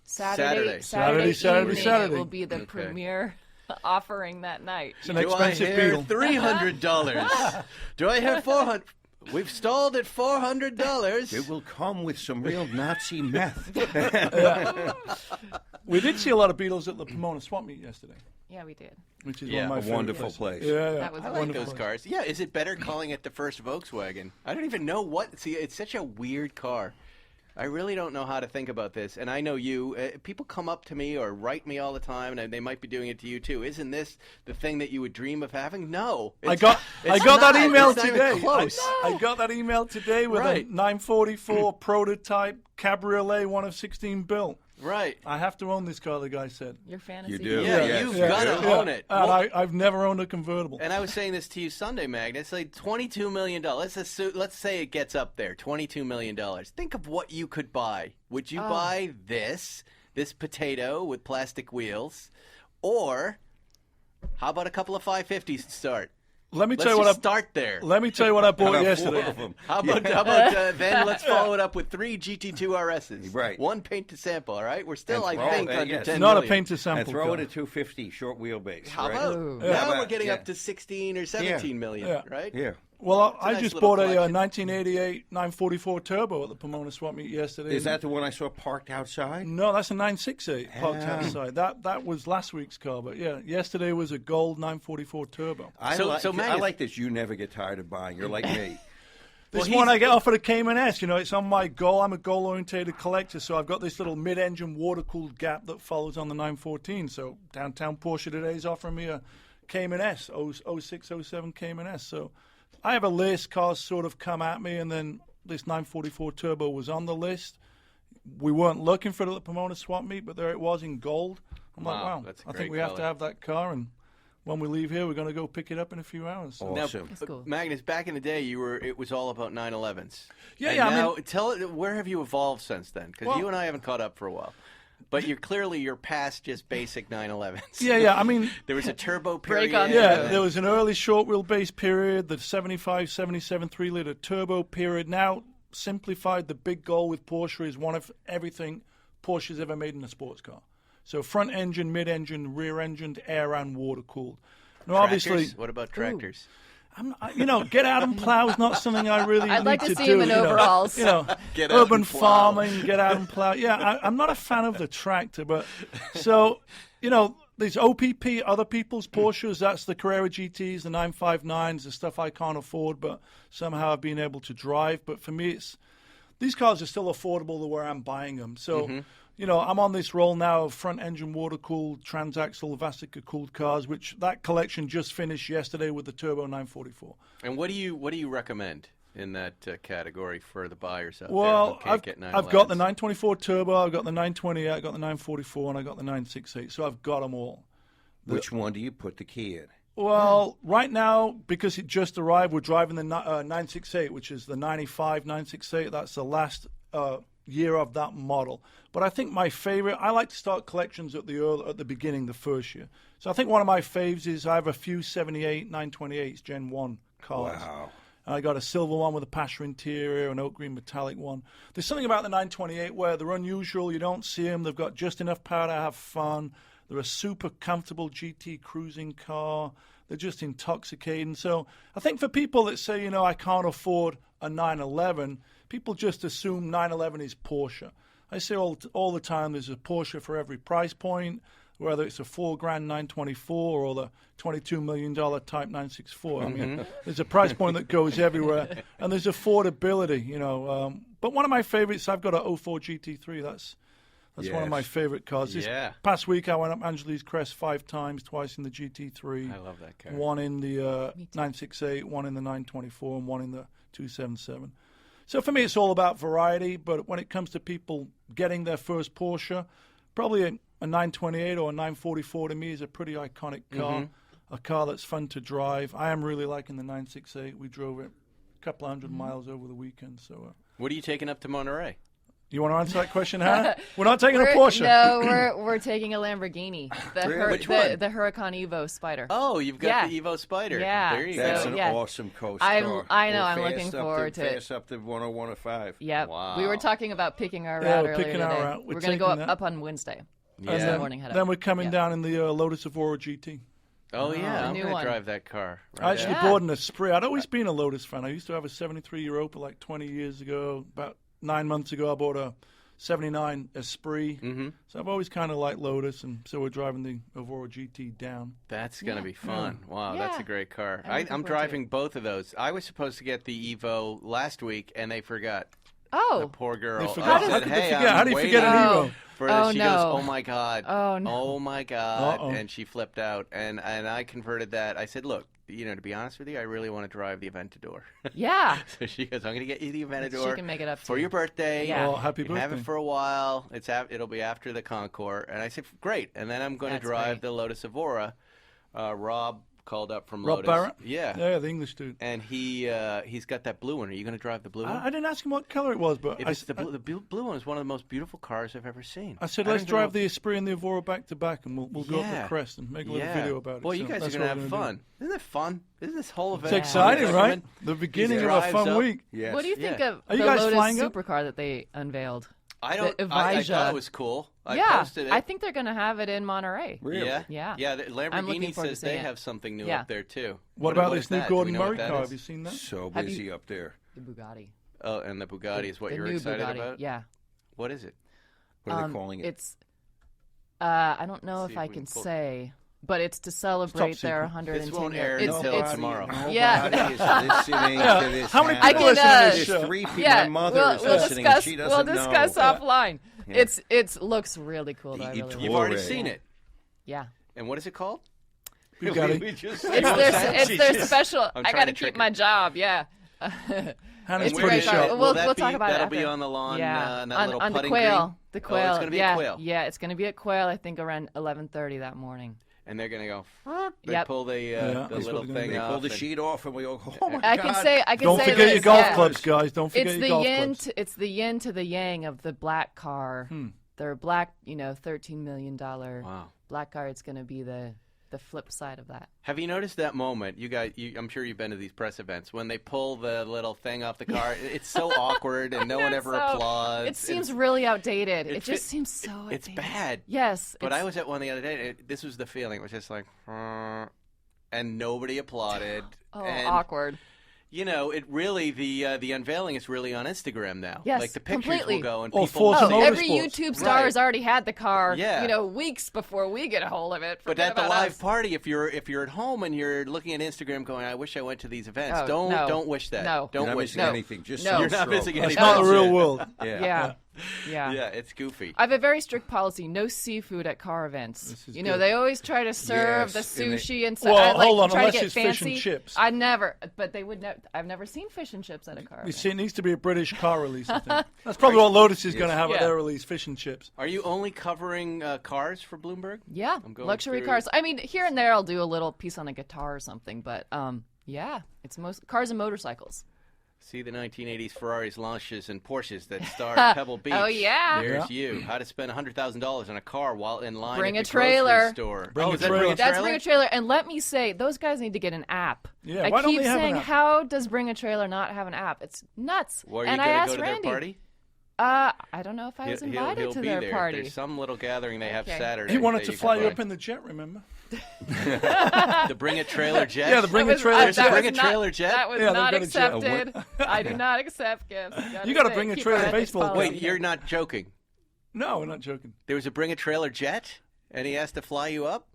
Saturday. Saturday will be the premiere offering that night. It's an expensive Beetle. $300. Do I hear $400? We've stalled at $400. It will come with some real Nazi meth. We did see a lot of Beetles at the Pomona Swap Meet yesterday. Yeah, we did. Which is one of my favorite wonderful place. Yeah. That was I like those cars. Yeah, is it better calling it the first Volkswagen? I don't even know what. See, it's such a weird car. I really don't know how to think about this, and I know you. People come up to me or write me all the time, and they might be doing it to you too. Isn't this the thing that you would dream of having? No, I got that email today. I got that email today with a 944 prototype cabriolet, one of 16 built. Right. I have to own this car, the guy said. Your fantasy. You do. Yeah, you've got to own it. And I've never owned a convertible. And I was saying this to you Sunday, Magnus. Like $22 million. Let's say it gets up there. $22 million. Think of what you could buy. Would you buy this potato with plastic wheels? Or how about a couple of 550s to start? Let me tell you what I start there. Let me tell you what I bought yesterday. How about then let's follow it up with 3 GT2 RSs. Right. 1 paint to sample, all right? We're still, I think, under 10 Not million. A paint to sample. And throw it at 250 short wheelbase. How right? about? Ooh. Now we're getting up to 16 or 17 million, right? Yeah. Well, I nice just little bought a collection. 1988 944 Turbo at the Pomona Swap Meet yesterday. Is that the one I saw parked outside? No, that's a 968 parked outside. That was last week's car, but yeah, yesterday was a gold 944 Turbo. I Magnus, like this. You never get tired of buying. You're like me. This one I get offered a Cayman S. You know, it's on my goal. I'm a goal-orientated collector, so I've got this little mid-engine water-cooled gap that follows on the 914. So downtown Porsche today is offering me a Cayman S, 06, 07 Cayman S. So I have a list. Cars sort of come at me, and then this 944 Turbo was on the list. We weren't looking for it at the Pomona Swap Meet, but there it was in gold. I'm like, wow, that's a I great think we have color. to have that car, and when we leave here, we're going to go pick it up in a few hours. So. Awesome. Now, cool. Magnus, back in the day, it was all about 911s. Yeah, And yeah. Now, where have you evolved since then? Because you and I haven't caught up for a while. But you're past just basic 911s. Yeah. I mean, there was a turbo period. Break on yeah, there was an early short wheelbase period, the 75, 77 3-liter turbo period. Now, simplified, the big goal with Porsche is one of everything Porsche's ever made in a sports car. So front engine, mid-engine, rear-engined, air and water-cooled. Now, obviously, What about tractors? get out and plow is not something I really I'd need like to to see do. him in overalls. Get out urban and plow. farming, get out and plow. Yeah, I'm not a fan of the tractor, but so, these OPP, other people's Porsches, that's the Carrera GTs, the 959s, the stuff I can't afford, but somehow I've been able to drive. But for me, these cars are still affordable to where I'm buying them. So, I'm on this roll now of front-engine water-cooled, transaxle, Vasica-cooled cars, which that collection just finished yesterday with the Turbo 944. And what do you recommend in that category for the buyers out Well, there who can't get I've got the 924 Turbo, I've got the 928, I've got the 944, and I've got the 968. So I've got them all. Which one do you put the key in? Well, right now, because it just arrived, we're driving the 968, which is the 95 968. That's the last year of that model. But I think my favorite, I like to start collections at the beginning, the first year. So I think one of my faves is I have a few 78 928s Gen 1 cars. Wow. I got a silver one with a Pasha interior, an oak green metallic one. There's something about the 928 where they're unusual. You don't see them. They've got just enough power to have fun. They're a super comfortable GT cruising car. They're just intoxicating. So I think for people that say, I can't afford a 911, people just assume 911 is Porsche. I say all the time there's a Porsche for every price point, whether it's a $4,000 924 or the $22 million Type 964. I mean, there's a price point that goes everywhere, and there's affordability, But one of my favorites, I've got a 04 GT3. That's one of my favorite cars. This past week, I went up Angeles Crest 5 times, twice in the GT3. I love that car. One in the 968, one in the 924, and one in the 277. So for me, it's all about variety. But when it comes to people getting their first Porsche, probably a 928 or a 944 to me is a pretty iconic car. a car that's fun to drive. I am really liking the 968. We drove it a couple hundred miles over the weekend. So, what are you taking up to Monterey? You want to answer that question, Hannah? We're not taking a Porsche. No, we're taking a Lamborghini. Which one? The Huracan Evo Spider. Oh, you've got the Evo Spider. Yeah. There you That's go. an awesome coast I car. know. We're I'm fast looking forward to it. Fast up to 101.5. Yep. Wow. We were talking about picking our Yeah, route we're earlier picking today. our route. We're We're going to go taking that. up on Wednesday. Yeah. then, morning head then up. we're coming Yeah. down in the Lotus Evora GT. Oh, yeah. I'm new going to one. drive that car. I actually Yeah. bought an Esprit. I'd always been a Lotus fan. I used to have a 73 Europa like 20 years ago. About 9 months ago, I bought a 79 Esprit. Mm-hmm. So I've always kind of liked Lotus, and so we're driving the Evora GT down. That's going to be fun. Wow, Yeah. that's a great car. I'm looking I'm forward to driving both of those. I was supposed to get the Evo last week, and they forgot. The Oh. poor girl. They forgot. I How said, could they hey, forget? I'm How do you forget waiting an Oh. Evo? for this. Oh, She no. goes, oh, my God. Oh, no. Oh, my God. Uh-oh. And she flipped out. And I converted that. I said, look, to be honest with you, I really want to drive the Aventador. Yeah. So she goes, I'm going to get you the She Aventador can make it up for to your birthday. Yeah. Well, happy You can have birthday. it for a while. It'll be after the Concours. And I said, great. And then I'm going to That's drive great. the Lotus Evora. Rob called up from Rob Lotus. Barrett? Yeah. Yeah, the English dude. And he's got that blue one. Are you going to drive the blue one? I didn't ask him what color it was, but If it's the blue one is one of the most beautiful cars I've ever seen. I said, I let's don't even drive know- the Esprit and the Evora back to back, and we'll go up Yeah. the crest and make a little Yeah. video about it. Well, So you guys are that's going to what have we're gonna fun. Isn't it fun? Isn't this whole do. event? It's exciting, fun? right? The beginning of a drives fun up. week. Yes. What do you think Yeah. of Are the you guys Lotus flying up? supercar that they unveiled? I The I Evija. thought it was cool. I yeah. posted it. I think they're going to have it in Monterey. Really? Yeah. Yeah. Yeah. The I'm looking Lamborghini forward to says they seeing it. have something new Yeah. up there too. What about is this new that? Do we Gordon know what Murray that car? is? Have you seen that? So Have busy you- up there. The Bugatti. Oh, and the Bugatti is what the you're new excited Bugatti. about. Yeah. What is it? What are they calling it? It's, I don't know Let's see if I if we can can pull- say, but it's to celebrate their secret. 110 This won't air years. until tomorrow. Yeah. Nobody is listening to this. How many Hannah. people I listen can, to this There's show? 3 people. Yeah, My mother we'll, is we'll listening, discuss. and she doesn't We'll discuss know. offline. Yeah. It looks really cool. Though. I really like You've it. already Blu-ray. seen it. Yeah. And what is it called? Bugatti. We just- It's their special. I'm I trying got to to trick keep my job. Yeah. Hannah's It's a pretty great car. sharp. We'll- Will that we'll be- talk about it that'll after. be on the lawn. Yeah. That little on the putting Quail. green? The Quail. Oh, it's going to be yeah. at Quail. Yeah, it's going to be at Quail. I think around 11:30 that morning. And they're going to go. They Yep. pull the That's little what they're gonna thing do. They off. pull the and- sheet off, and we all go, oh, my I God. can say. Don't say forget your this, golf yeah. clubs, guys. Don't forget It's your the golf yin. clubs. It's the yin to the yang of the black car. Their black, $13 million Wow. black car. It's going to be the flip side of that. Have you noticed that moment? You guys, I'm sure you've been to these press events when they pull the little thing off the car. It's so awkward, and no one ever applauds. It seems really outdated. It fit- just seems so outdated. It's bad. Yes. But I was at one the other day. This was the feeling. It was just like, and nobody applauded. and, awkward. It really the unveiling is really on Instagram now. Yes, like the pictures completely. will go and Oh, people. Forza will see it. Every Motorsports. YouTube star has already had the car, Yeah. weeks before we get a hold of it. But Forget at the about live us. party, if you're at home and you're looking at Instagram, going, "I wish I went to these events." Oh, no. Don't wish that. No. Don't You're not wish missing that. anything. Just No. You're not stroke. missing That's anything. not the else. real world. Yeah. Yeah, it's goofy. I have a very strict policy: no seafood at car events. This is They good. always try to serve Yes, the and they- sushi and stuff. Well, I like hold on, try unless to get it's fancy. fish and chips. I never, but they would never. I've never seen fish and chips at a car. You event. see, it needs to be a British car release. I think. That's probably what Lotus is going to have at Yeah. their release: fish and chips. Are you only covering cars for Bloomberg? Yeah, I'm going luxury through- cars. I mean, here and there I'll do a little piece on a guitar or something, but yeah, it's most cars and motorcycles. See the 1980s Ferraris, launches, and Porsches that star Pebble Beach. Oh, yeah. There's you. How to spend $100,000 on a car while in line Bring at a the grocery trailer. store. Bring a is that trailer. Bring a That's trailer? Bring a Trailer, and let me say, those guys need to get an app. Yeah, I why don't keep they have an saying, app? how does Bring a Trailer not have an app? It's nuts. Well, are you and I going to asked go to Randy. their party? I don't know if I was He'll invited to be their there. party. There's some little gathering they have Okay. Saturday. He wanted that to can fly you buy. up in the jet, remember? The Bring a Trailer jet? Yeah, the Bring a That was- Trailer There's a jet. Bring a was not- Trailer jet? That was Yeah, they've not got a jet. accepted. I do not accept gifts. You gotta say- bring a keep trailer our ethics baseball policy. Wait, you're not joking. No, we're not joking. There was a Bring a Trailer jet, and he has to fly you up?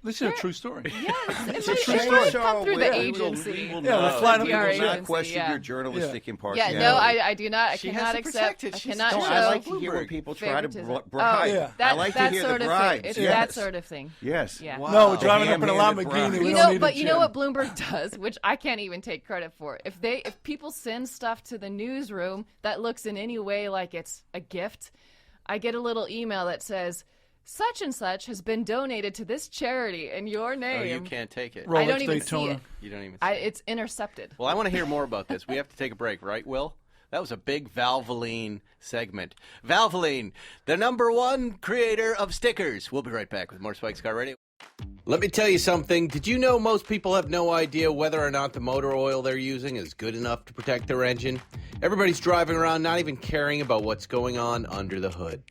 This is a true story. Yeah, it's a it true might story. come through the We will agency. not- Yeah, we're flying up we in will the PR not agency, question yeah. your journalistic Yeah, impartiality. no, I do not. I She cannot has to accept. protect it. I She's cannot still- No, show. I like to hear when Bloomberg. people try to favoritism. bribe. yeah. That, I like that to hear sort the of bribes. thing. It's yes. that sort of thing. Yes. Yeah. Wow. No, we're driving up in a Ham-handed Lamborghini. bribes. We You don't know, need but a you jet. know what Bloomberg does, which I can't even take credit for. If people send stuff to the newsroom that looks in any way like it's a gift, I get a little email that says, such and such has been donated to this charity in your name. Oh, you can't take it. Rolex I don't even Daytona. see it. You don't even see it. It's intercepted. Well, I want to hear more about this. We have to take a break, right, Will? That was a big Valvoline segment. Valvoline, the #1 creator of stickers. We'll be right back with more Spike's Car Radio. Let me tell you something. Did you know most people have no idea whether or not the motor oil they're using is good enough to protect their engine? Everybody's driving around not even caring about what's going on under the hood.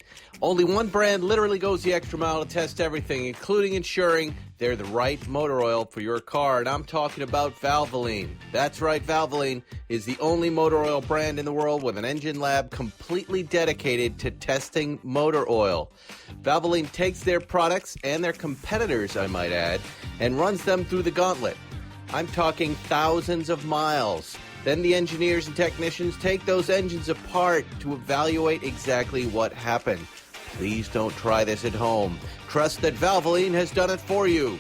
Only one brand literally goes the extra mile to test everything, including ensuring they're the right motor oil for your car, and I'm talking about Valvoline. That's right, Valvoline is the only motor oil brand in the world with an engine lab completely dedicated to testing motor oil. Valvoline takes their products and their competitors, I might add, and runs them through the gauntlet. I'm talking thousands of miles. Then the engineers and technicians take those engines apart to evaluate exactly what happened. Please don't try this at home. Trust that Valvoline has done it for you.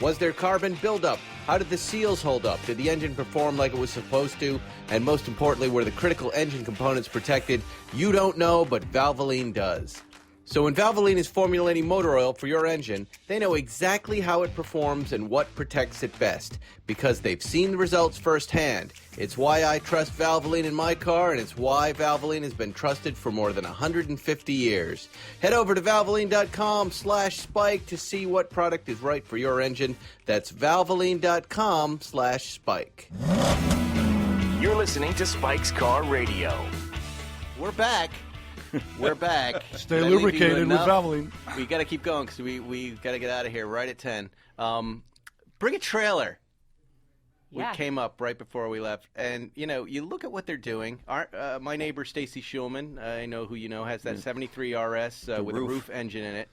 Was there carbon buildup? How did the seals hold up? Did the engine perform like it was supposed to? And most importantly, were the critical engine components protected? You don't know, but Valvoline does. So when Valvoline is formulating motor oil for your engine, they know exactly how it performs and what protects it best, because they've seen the results firsthand. It's why I trust Valvoline in my car, and it's why Valvoline has been trusted for more than 150 years. Head over to Valvoline.com/Spike to see what product is right for your engine. That's Valvoline.com/Spike. You're listening to Spike's Car Radio. We're back. We're back. Stay lubricated with Valvoline. We got to keep going because we got to get out of here right at 10. Bring a trailer. Yeah. We came up right before we left. And, you look at what they're doing. My neighbor, Stacy Schulman, I know who you know, has that 73 RS with a roof engine in it.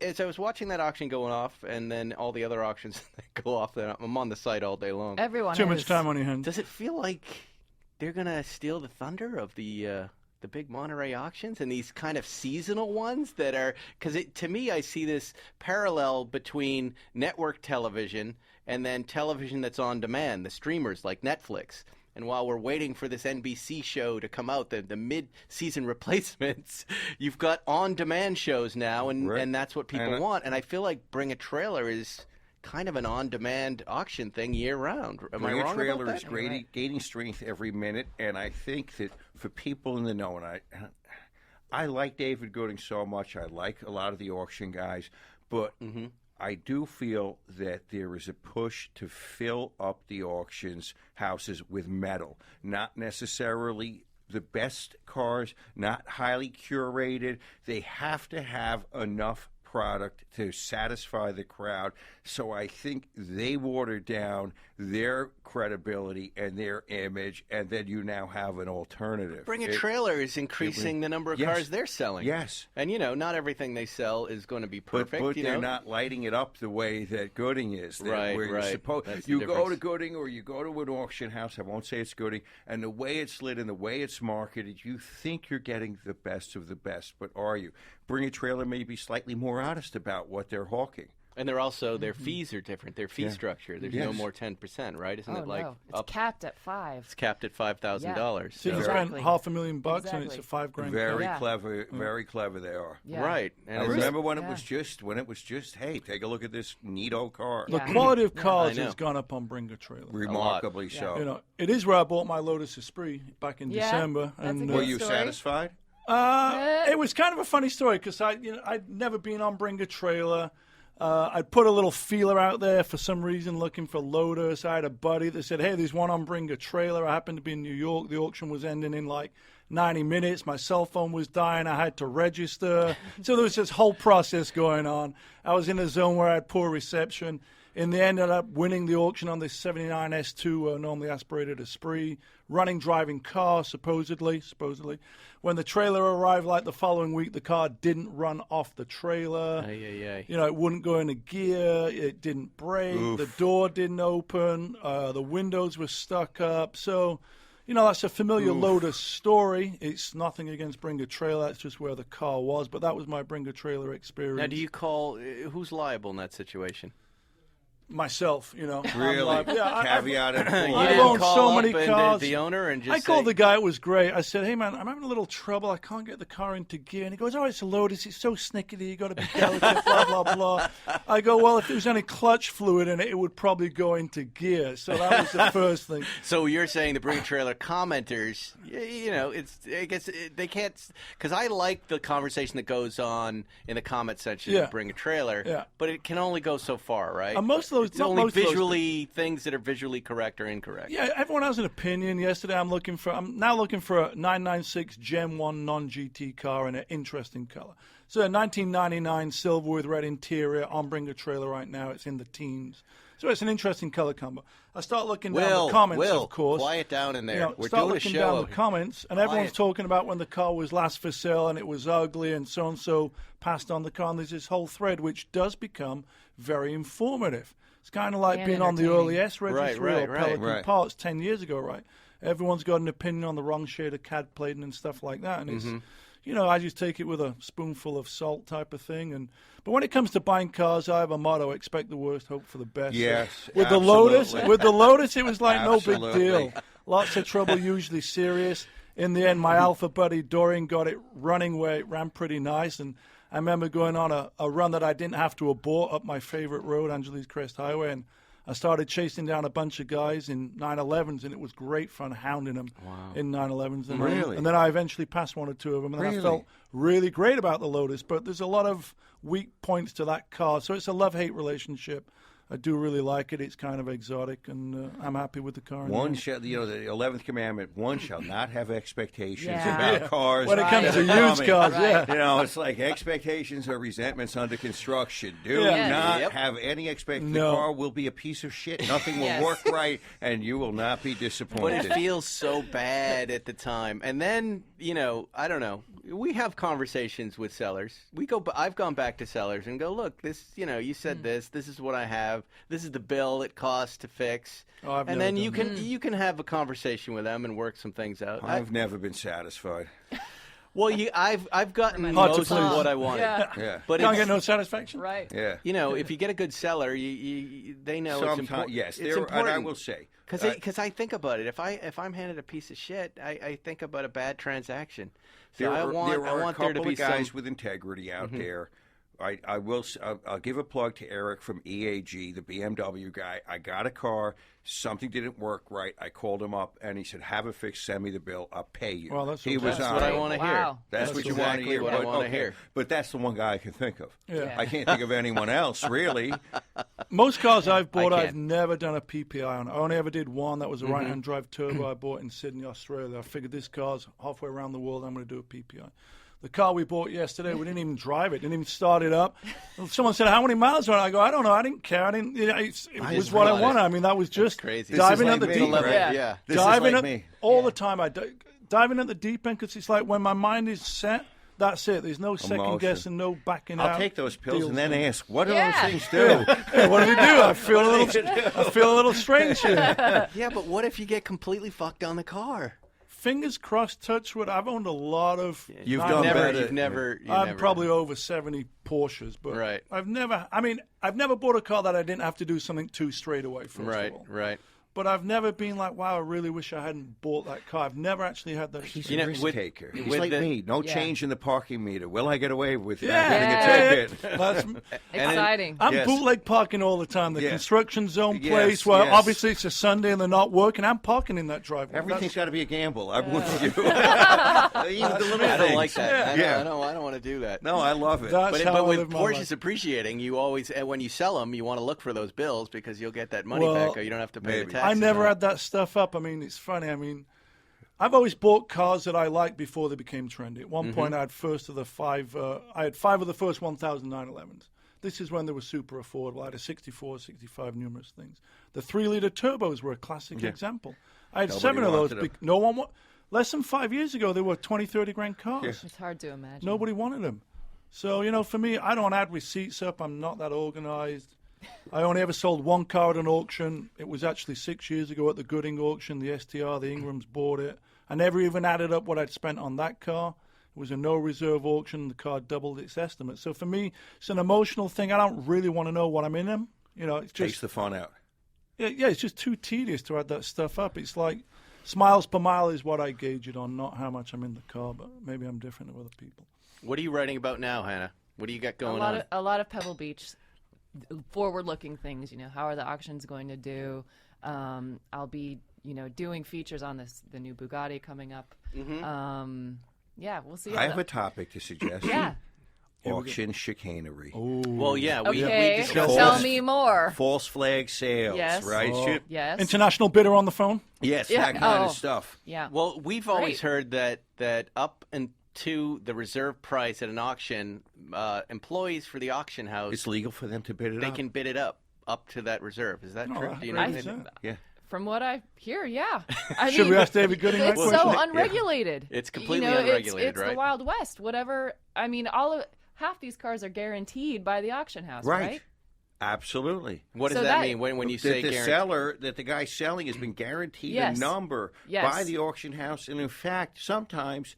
As I was watching that auction going off and then all the other auctions that go off, I'm on the site all day long. Everyone Too much time on your hands. Does it feel like they're going to steal the thunder of the big Monterey auctions and these kind of seasonal ones that are, because to me I see this parallel between network television and then television that's on demand, the streamers like Netflix. And while we're waiting for this NBC show to come out, the mid-season replacements, you've got on-demand shows now, and that's what people want. And I feel like Bring a Trailer is kind of an on-demand auction thing year-round. Am I wrong about that? Bring a Trailer is gaining strength every minute, and I think that for people in the know, and I like David Gooding so much, I like a lot of the auction guys, but I do feel that there is a push to fill up the auctions houses with metal, not necessarily the best cars, not highly curated. They have to have enough product to satisfy the crowd. So I think they water down their credibility and their image, and then you now have an alternative. Bring a Trailer is increasing the number of cars they're selling. Yes. And, not everything they sell is going to be perfect. But they're not lighting it up the way that Gooding is. Right. You go to Gooding or you go to an auction house, I won't say it's Gooding, and the way it's lit and the way it's marketed, you think you're getting the best of the best, but are you? Bring a Trailer may be slightly more honest about what they're hawking. And they're also, their fees are different. Their fee structure, there's no more 10%, right? Isn't it like no. It's capped at $5,000. It's capped at $5,000. So you spend $500,000 and it's a $5,000 Very clever, very clever they are. Yeah. Right. And I remember when it was just, hey, take a look at this neato car. The quality of cars has gone up on Bring a Trailer. Remarkably so. It is where I bought my Lotus Esprit back in December. And were you satisfied? It was kind of a funny story because I'd never been on Bring a Trailer. I'd put a little feeler out there for some reason looking for Lotus. I had a buddy that said, hey, there's one on Bring a Trailer. I happened to be in New York. The auction was ending in like 90 minutes. My cell phone was dying. I had to register. So there was this whole process going on. I was in a zone where I had poor reception. In the end, I ended up winning the auction on this 79 S2, normally aspirated Esprit, running, driving car, supposedly. When the trailer arrived, like the following week, the car didn't run off the trailer. It wouldn't go into gear. It didn't brake. Oof. The door didn't open. The windows were stuck up. So, that's a familiar Lotus story. It's nothing against Bring a Trailer. That's just where the car was. But that was my Bring a Trailer experience. Now, do you call, who's liable in that situation? myself, Really? Caveat and You I've didn't owned call so up many and cars. the owner and just I called say, the guy. It was great. I said, "Hey man, I'm having a little trouble. I can't get the car into gear." And he goes, "Oh, it's a Lotus. It's so snickety. You got to be delicate." Blah blah blah. I go, "Well, if there was any clutch fluid in it, it would probably go into gear." So that was the first thing. So you're saying the Bring a Trailer commenters, I guess they can't, because I like the conversation that goes on in the comment section of Bring a Trailer, but it can only go so far, right? Most of those, it's only visually things that are visually correct or incorrect. Yeah, everyone has an opinion. Yesterday, I'm now looking for a 996 Gen 1 non-GT car in an interesting color. So a 1999 silver with red interior on Bring a Trailer right now. It's in the teens. So it's an interesting color combo. I start looking down the comments, of course. Quiet down in there. We're start doing a looking show. down the comments, and everyone's talking about when the car was last for sale and it was ugly and so passed on the car. And there's this whole thread which does become very informative. It's kind of like being on the early S registry or Pelican Parts 10 years ago, right? Everyone's got an opinion on the wrong shade of CAD plating and stuff like that. And it's, I just take it with a spoonful of salt type of thing. But when it comes to buying cars, I have a motto: expect the worst, hope for the best. Yes, with the Lotus, it was like no big deal. Lots of trouble, usually serious. In the end, my Alpha buddy Dorian got it running where it ran pretty nice. And I remember going on a run that I didn't have to abort up my favorite road, Angeles Crest Highway, and I started chasing down a bunch of guys in 911s, and it was great fun hounding them in 911s. And really? And then I eventually passed one or two of them, and I felt really great about the Lotus. But there's a lot of weak points to that car, so it's a love-hate relationship. I do really like it. It's kind of exotic, and I'm happy with the car. One shall, the 11th commandment: one shall not have expectations about cars. When it comes to used cars, it's like expectations are resentments under construction. Do not have any expectation. The car will be a piece of shit. Nothing will work right, and you will not be disappointed. But it feels so bad at the time, and then I don't know. We have conversations with sellers. I've gone back to sellers and go, look, this, you said this. This is what I have. This is the bill it costs to fix. And then you can have a conversation with them and work some things out. I've never been satisfied. Well, I've gotten most of what I wanted. Yeah. But can't get no satisfaction. Right. Yeah. If you get a good seller, they know it's important. Yes, it's important. and I will say. Because I think about it. If I'm handed a piece of shit, I think about a bad transaction. So there are a couple of guys with integrity out there. I'll give a plug to Eric from EAG, the BMW guy. I got a car. Something didn't work right. I called him up, and he said, "Have it fixed. Send me the bill. I'll pay you." Well, that's what I want to hear. That's what you want to hear. What I want to hear. But that's the one guy I can think of. Yeah. I can't think of anyone else, really. Most cars I've bought, I've never done a PPI on. I only ever did one. That was a right-hand drive turbo I bought in Sydney, Australia. I figured this car's halfway around the world. I'm going to do a PPI. The car we bought yesterday, we didn't even drive it, didn't even start it up. Someone said, "How many miles on it?" I go, "I don't know. I didn't care. I didn't. It was what I wanted. I mean, that was just diving at the deep end. Diving all the time. Diving at the deep end because it's like when my mind is set, that's it. There's no second guess and no backing out. I'll take those pills and then ask, what do those things do? What do they do? I feel a little strange here. Yeah, but what if you get completely fucked on the car? Fingers crossed, touch wood. I've owned a lot of. You've done better. You've never. I'm probably over 70 Porsches, but I've never bought a car that I didn't have to do something to straight away. First of all. Right. But I've never been like, wow, I really wish I hadn't bought that car. I've never actually had that. He's a risk taker. He's like me. No change in the parking meter. Will I get away with it? That's exciting. I'm bootleg parking all the time. The construction zone place where obviously it's a Sunday and they're not working. I'm parking in that driveway. Everything's got to be a gamble. I'm with you. Even the little I don't like that. Yeah. I don't want to do that. No, I love it. But with Porsches appreciating, you always, when you sell them, you want to look for those bills because you'll get that money back or you don't have to pay the tax. I never had that stuff up. I mean, it's funny. I mean, I've always bought cars that I liked before they became trendy. At one point, I had five of the first 1,000 911s. This is when they were super affordable. I had a 64, 65, numerous things. The 3-liter turbos were a classic example. I had 7 of those. No one less than 5 years ago, they were 20, 30 grand cars. Yeah. It's hard to imagine. Nobody wanted them. So, for me, I don't add receipts up. I'm not that organized. I only ever sold one car at an auction. It was actually 6 years ago at the Gooding auction. The STR, the Ingrams bought it. I never even added up what I'd spent on that car. It was a no-reserve auction. The car doubled its estimate. So for me, it's an emotional thing. I don't really want to know what I'm in them It's just takes the fun out. Yeah, it's just too tedious to add that stuff up. It's like miles per mile is what I gauge it on, not how much I'm in the car, but maybe I'm different to other people. What are you writing about now, Hannah? What do you got going on? A lot of Pebble Beach forward-looking things. How are the auctions going to do? I'll be, doing features on the new Bugatti coming up. Mm-hmm. Yeah, we'll see. I have a topic to suggest. Yeah. Auction chicanery. Well, yeah. Okay, we discussed tell me more. False flag sales, Yes. right? Oh. Yes. International bidder on the phone? Yes, Yeah. that kind Oh. of stuff. Yeah. Well, we've always Great. heard that up to the reserve price at an auction, employees for the auction house, It's legal for them to bid it they up. can bid it up to that reserve. Is that No, true? I Do you agree know? with that. Yeah. From what I hear, yeah. Should we ask David Gooding that It's question? so unregulated. It's completely it's unregulated, right? the Wild West. Whatever. Half these cars are guaranteed by the auction house, Right. right? Absolutely. What does So that that- mean when you that say the guaranteed? seller, that the guy selling has been guaranteed Yes. a number Yes. by the auction house, and in fact, sometimes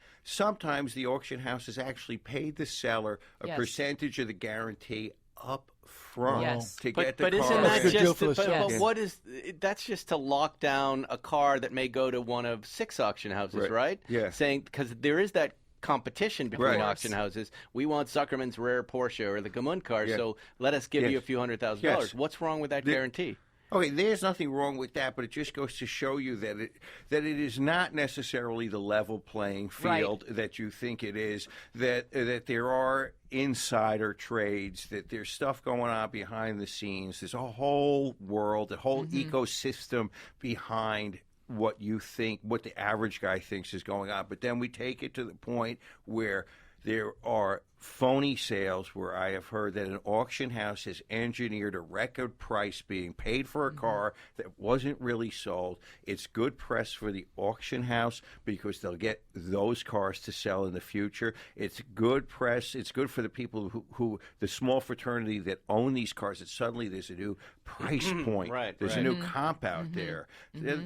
the auction house has actually paid the seller a Yes. percentage of the guarantee up front Yes. to get the But car. isn't That's a that good deal just? for the But seller. what is? That's just to lock down a car that may go to one of 6 auction houses, Right. right? Yeah. Saying because there is that competition between Right. auction houses. We want Zuckerman's rare Porsche or the Gamund car, Yeah. so let us give Yes. you a few $100,000. Yes. What's wrong with that The- guarantee? Okay, there's nothing wrong with that, but it just goes to show you that it is not necessarily the level playing field that you think it is. That there are insider trades, that there's stuff going on behind the scenes. There's a whole world, a whole ecosystem behind what you think, what the average guy thinks is going on. But then we take it to the point where there are phony sales where I have heard that an auction house has engineered a record price being paid for a car that wasn't really sold. It's good press for the auction house because they'll get those cars to sell in the future. It's good press. It's good for the people who the small fraternity that own these cars, that suddenly there's a new price point. Right, There's right. a new comp out there.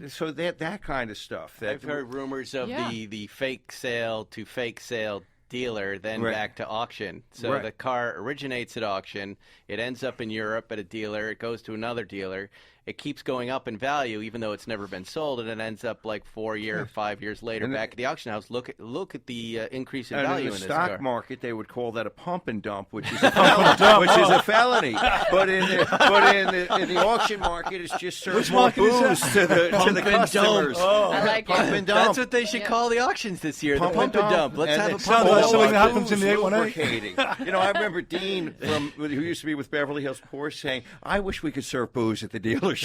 So that kind of stuff. I've heard rumors of the fake sale to fake sale dealer, then Right. back to auction. So Right. the car originates at auction, it ends up in Europe at a dealer, it goes to another dealer, it keeps going up in value even though it's never been sold, and it ends up like 4 years, 5 years later And back at the auction house. Look at the increase in And value in the in this stock car. market, they would call that a pump and dump, which is a felony. Which is a felony. But in the auction market, it's just serves Which more market is booze to the customers. I like Pump it. and dump. That's what they should call the auctions this year, Pump the pump and dump. Let's have a it's pump Sounds and like dump. something that happens in the booze 818. lubricating. I remember Dean, who used to be with Beverly Hills Porsche, saying, I wish we could serve booze at the dealership.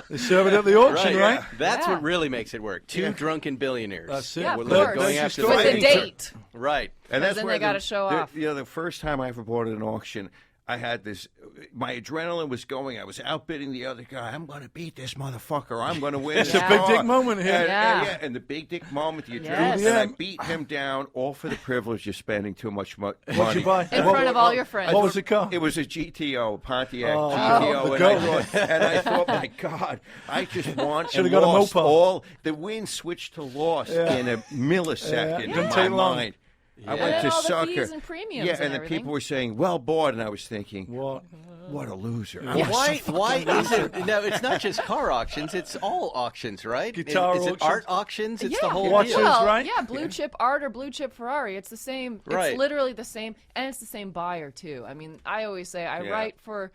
They serve it at the auction, right? That's Yeah. what really makes it work. Two drunken billionaires. That's it. Yeah, We're of course. going That's after the the With a story. date. Right. And then they gotta show off. The first time I ever bought at an auction, I had this. My adrenaline was going. I was outbidding the other guy. I'm going to beat this motherfucker. I'm going to win. It's this a big car. dick moment here. And the big dick moment, the adrenaline. Yes. And I beat him down, all for the privilege of spending too much money. What'd you buy? In front of all your friends. What was the car? It was a GTO, a Pontiac Oh, GTO, the and I thought, my God, I just won Should've and got a lost Mopar. all. The win switched to loss Yeah. in a millisecond Yeah. in Didn't my take long. mind. I And went then to all the sucker. fees and premiums yeah, and and the everything. people were saying, "Well bought," and I was thinking, What? a loser. Why is it? No, it's not just car auctions. It's all auctions, right? Guitar is it auctions. art auctions? It's yeah. the whole Watches, deal. Well, right? yeah, blue chip art or blue chip Ferrari. It's the same. Right. It's literally the same, and it's the same buyer too. I mean, I always say I Yeah. write for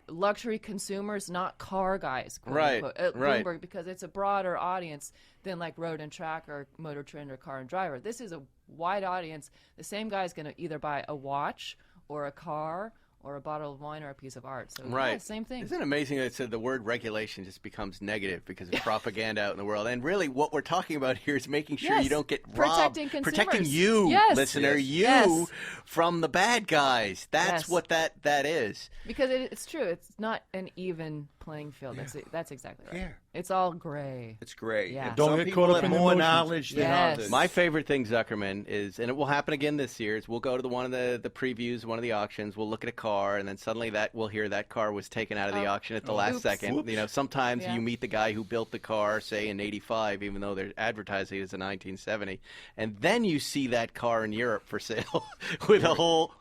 luxury consumers, not car guys. quote Right, unquote, at right. Bloomberg, because it's a broader audience than like Road and Track or Motor Trend or Car and Driver. This is a wide audience. The same guy is going to either buy a watch or a car or a bottle of wine or a piece of art. So Right. yeah, same thing. Isn't it amazing that the word regulation just becomes negative because of propaganda out in the world? And really what we're talking about here is making sure Yes. you don't get Protecting robbed. consumers. Protecting you, Yes. listener, Yes. you Yes. from the bad guys. That's Yes. what that is. Because it's true. It's not an even playing field. That's exactly right. Yeah. It's all gray. It's great. Yeah. And Don't some get people caught up have in more emotions. knowledge than Yes. others. My favorite thing, Zuckerman, is, and it will happen again this year, is we'll go to one of the previews, one of the auctions, we'll look at a car, and then suddenly we'll hear that car was taken out of the auction at the last Oops. second. Whoops. You know, sometimes Yeah. you meet the guy who built the car, say in '85, even though they're advertising it as a 1970, and then you see that car in Europe for sale with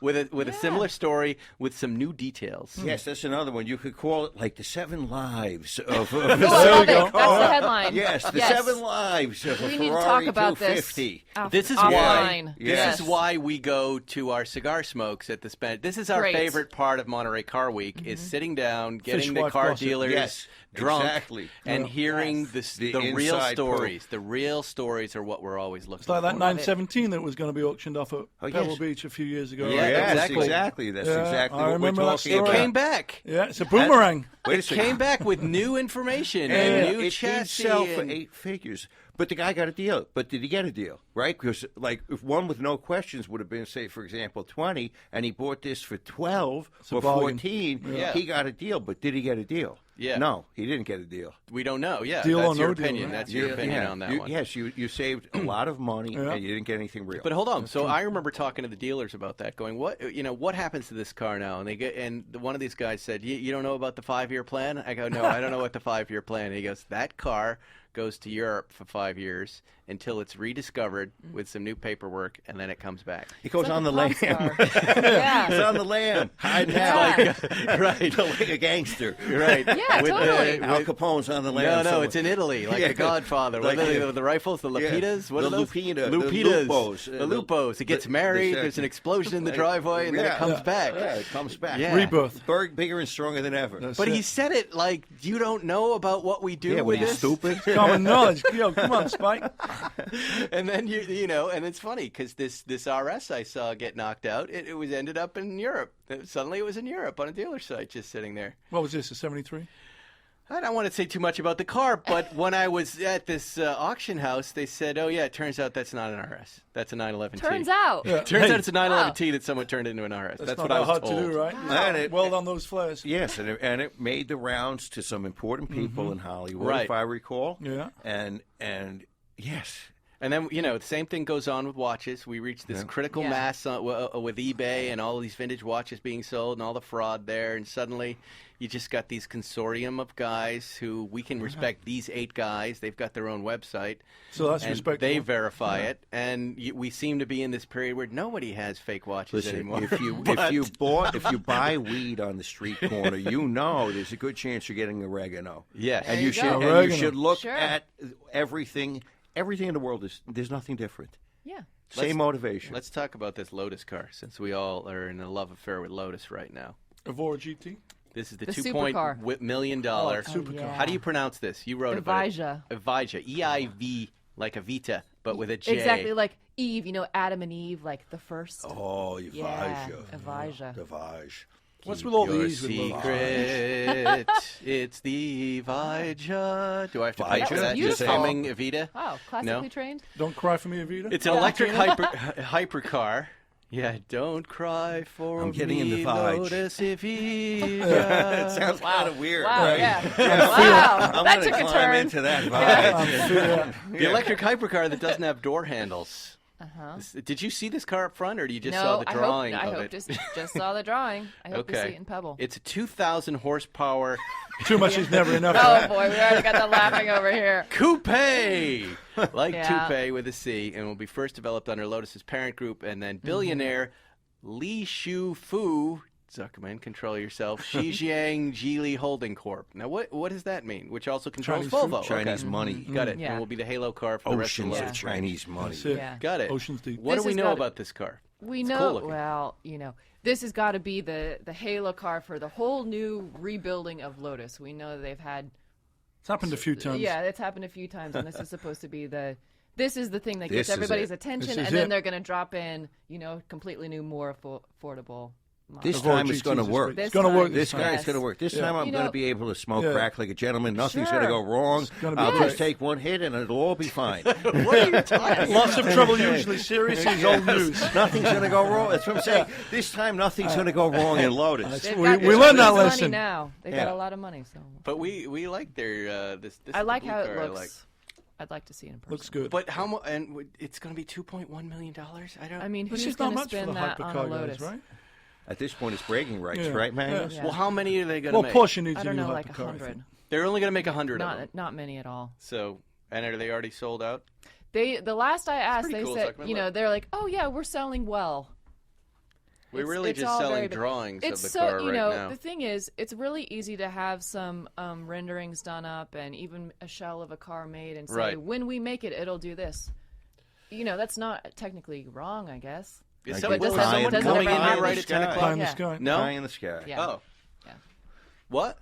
with a similar story with some new details. Yes, that's another one. You could call it like the 7 lives of There we go. That's the headline. Yes, the 7 lives of a Ferrari 250. We need to talk about this is offline. This is why we go to our cigar smokes at the Spanish. This is our favorite part of Monterey Car Week is sitting down, getting the car dealers drunk, and hearing the real stories. The real stories are what we're always looking for. It's like that 917 that was going to be auctioned off at Pebble Beach a few years ago. Yeah, exactly. That's exactly I what we're remember talking about. It came back. Yeah, it's a boomerang. It came back with new information and new it chassis. It did sell for 8 figures. But the guy got a deal. But did he get a deal? Right? Because, like, if one with no questions would have been, say, for example, 20, and he bought this for 12 or 14, he got a deal. But did he get a deal? Yeah. No, he didn't get a deal. We don't know. Yeah, deal that's or your no deal, opinion. right? That's your opinion on that one. Yes, you saved a lot of money, and you didn't get anything real. But hold on. So I remember talking to the dealers about that, going, what happens to this car now? And one of these guys said, you don't know about the 5-year plan? I go, no, I don't know what the 5-year plan. And he goes, that car goes to Europe for 5 years until it's rediscovered with some new paperwork, and then it comes back. It goes on the lam. Yeah. It's on the lam. Hiding out. Right. Like a gangster. Right. Yeah, totally. Al Capone's on the lam. No, it's in Italy, like The Godfather. What are the rifles? The Lapitas? What are those? Lupitas. The Lupos. It gets married. There's an explosion in the driveway, and then it comes back. Yeah, it comes back. Yeah. Rebirth. Bigger and stronger than ever. But he said it like, you don't know about what we do with this? Stupid. Common knowledge. Yo, come on, Spike. And then and it's funny because this RS I saw get knocked out, it was ended up in Europe. Suddenly it was in Europe on a dealer site, just sitting there. What was this? A 73? I don't want to say too much about the car, but when I was at this auction house, they said, "Oh yeah, it turns out that's not an RS. That's a 911T." Turns out. Yeah. Turns out it's a 911T that someone turned into an RS. That's not what I was hard told. to do, right? And Well done, those flares. Yes, and it made the rounds to some important people in Hollywood, Right. if I recall. Yeah. And yes. And then, the same thing goes on with watches. We reach this critical mass with eBay and all these vintage watches being sold and all the fraud there. And suddenly you just got these consortium of guys who we can respect these 8 guys. They've got their own website. So that's and respectable. they verify it. And we seem to be in this period where nobody has fake watches anymore. If you buy weed on the street corner, there's a good chance you're getting oregano. Yes. And you should look at everything. Everything in the world there's nothing different. Yeah. Same motivation. Let's talk about this Lotus car, since we all are in a love affair with Lotus right now. Evora GT? This is the supercar. $2 million. Supercar. Yeah. How do you pronounce this? You wrote about it. Evija. E-I-V, like Evita, but with a J. Exactly, like Eve, Adam and Eve, like the first. Oh, Evija. Yeah, Evija. Evija. What's with all the Your E's with Lotus? secret, it's the Evija. Do I have to pay for that? Beautiful. Just humming Evita? Wow, classically trained. Don't cry for me, Evita. It's an electric hypercar. Yeah, don't cry for I'm getting me, in the Vige. Lotus Evija. It sounds kind of weird, Wow, right? yeah. Wow, I'm that gonna took a climb turn. into that vibe. The electric hypercar that doesn't have door handles. Uh-huh. Did you see this car up front, or do you just No, saw the drawing I of hope it? just saw the drawing. I hope to see Okay. it in Pebble. It's a 2,000 horsepower Too much is never enough. Oh boy, we already got the laughing over here. coupe, like Yeah. toupee with a C, and will be first developed under Lotus's parent group, and then billionaire Li Shu Fu, Zuckerman, control yourself, Xinjiang Geely Holding Corp. Now, what does that mean? Which also controls Chinese Volvo. Chinese Okay. money. Got it. Yeah. And will be the Halo car for the rest of Oceans the of Lotus Chinese money. That's it. Yeah. Got it. Oceans deep. What This do we has know got- about this car? We It's know, cool looking. well, this has got to be the Halo car for the whole new rebuilding of Lotus. We know that they've had. It's happened a few times. Yeah, it's happened a few times, and this is supposed to be this is the thing that This gets is everybody's it. attention, This and is then it. they're going to drop in, completely new, more affordable. This Evora time it's GT going to is work. This It's going to time. work. This time. guy Yes. is going to work. This Yeah. time I'm You going to know- be able to smoke Yeah. crack like a gentleman. Nothing's Sure. going to go wrong. gonna be I'll great. just take one hit and it'll all be fine. What are you talking Lots of trouble usually. Serious is old news. Nothing's going to go wrong. That's what I'm saying. This time nothing's going to go wrong in Lotus. They've We got learned that money lesson. now. They've Yeah. got a lot of money, so But we like their this. I is like the how blue it car I looks. like. I'd like to see it in person. Looks good. But how much? And it's going to be $2.1 million. I don't. I mean, Which who's is not going to much for the spend that on a hypercar Lotus? guys, right? At this point, it's bragging rights, Yeah. right, Magnus? Yeah. well, how many are they going to Well, make? Porsche needs I a don't new know, like hypercar. I 100. think. They're only going to make 100 of them. Not many at all. So, and are they already sold out? The last I asked, pretty they cool, said, Zuckerman, look. they're like, oh yeah, we're selling well. We're really just selling drawings of the car right now. The thing is, it's really easy to have some renderings done up and even a shell of a car made and say, when we make it, it'll do this. That's not technically wrong, I guess. Is someone coming in here right at 10 o'clock? Pie in the sky. No? Pie in the sky. Yeah. Oh. Yeah. What?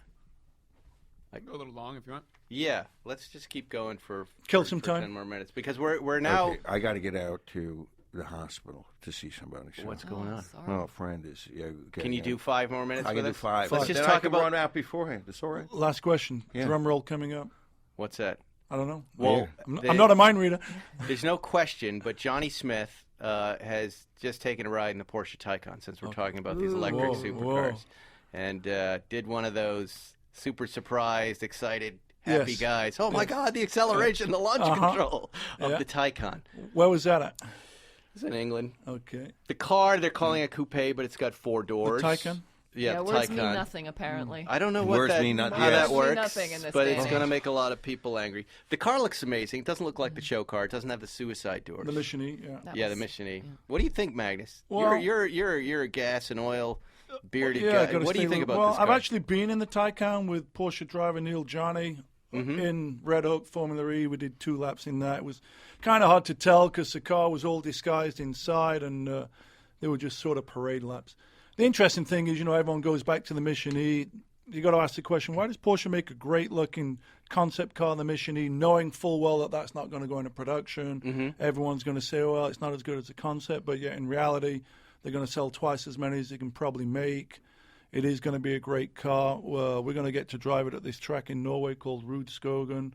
I can go a little long if you want. Yeah, let's just keep going for some time. 10 more minutes because we're now. Okay, I got to get out to the hospital to see somebody. What's going on? Sorry. Well, a friend is. Yeah, can you do 5 more minutes? I can do 5. Let's just then talk I can about run out beforehand. That's all right. Last question. Yeah. Drum roll coming up. What's that? I don't know. Well, I'm not a mind reader. There's no question, but Johnny Smith has just taken a ride in the Porsche Taycan since we're talking about these electric supercars, and did one of those super surprised, excited, happy guys. Oh my God, the acceleration, the launch control of the Taycan. Where was that at? It's in England. Okay. The car, they're calling a coupe, but it's got 4 doors. The Taycan? Yeah, the words Taycan. mean nothing, apparently. I don't know how that works, but it's going to make a lot of people angry. The car looks amazing. It doesn't look like the show car. It doesn't have the suicide doors. The Mission E, the Mission E. Yeah. What do you think, Magnus? Well, you're a gas and oil bearded guy. What do you think about this car? I've actually been in the Taycan with Porsche driver Neil Johnny in Red Oak Formula E. We did 2 laps in that. It was kind of hard to tell because the car was all disguised inside and they were just sort of parade laps. The interesting thing is, everyone goes back to the Mission E. You got to ask the question, why does Porsche make a great-looking concept car, the Mission E, knowing full well that that's not going to go into production? Everyone's going to say, well, it's not as good as a concept, but yet in reality, they're going to sell twice as many as they can probably make. It is going to be a great car. We're going to get to drive it at this track in Norway called Rudskogen.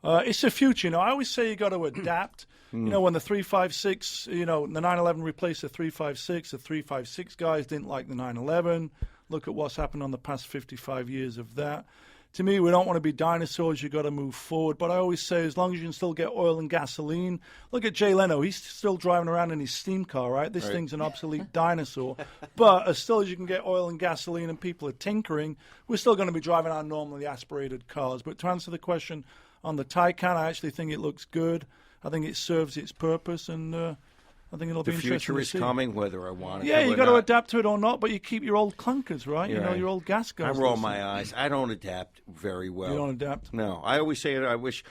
It's the future. I always say you got to adapt. When the 356, the 911 replaced the 356, the 356 guys didn't like the 911. Look at what's happened on the past 55 years of that. To me, we don't want to be dinosaurs. You got to move forward. But I always say, as long as you can still get oil and gasoline. Look at Jay Leno. He's still driving around in his steam car, right? This thing's an obsolete dinosaur. But as still as you can get oil and gasoline and people are tinkering, we're still going to be driving our normally aspirated cars. But to answer the question on the Taycan, I actually think it looks good. I think it serves its purpose, and I think it'll be interesting to see. The future is coming, whether I want it to or not. Yeah, you got to adapt to it or not, but you keep your old clunkers, right? Yeah. Your old gas guys. I roll my eyes. I don't adapt very well. You don't adapt? No. I always say that I wish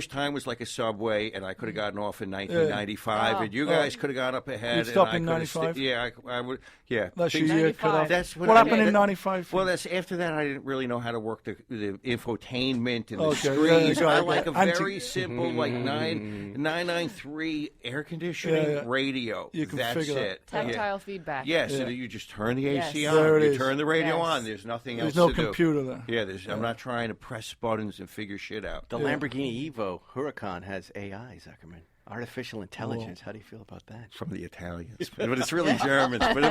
time was like a subway, and I could have gotten off in 1995, and you guys could have got up ahead. You stopped in 95? I would. Yeah. That's your year cut off. That's what happened in 95? Well, that's after that. I didn't really know how to work the infotainment and the screens. I like a very simple, like 993 air conditioning radio. You can That's figure it. Tactile feedback. Yes, so you just turn the AC on. There it You is. turn the radio on. There's nothing else There's no to do. computer there. Yeah, I'm not trying to press buttons and figure shit out. The Lamborghini Evo Huracan has AI, Zuckerman. Artificial intelligence. How do you feel about that? From the Italians, but it's really Germans. But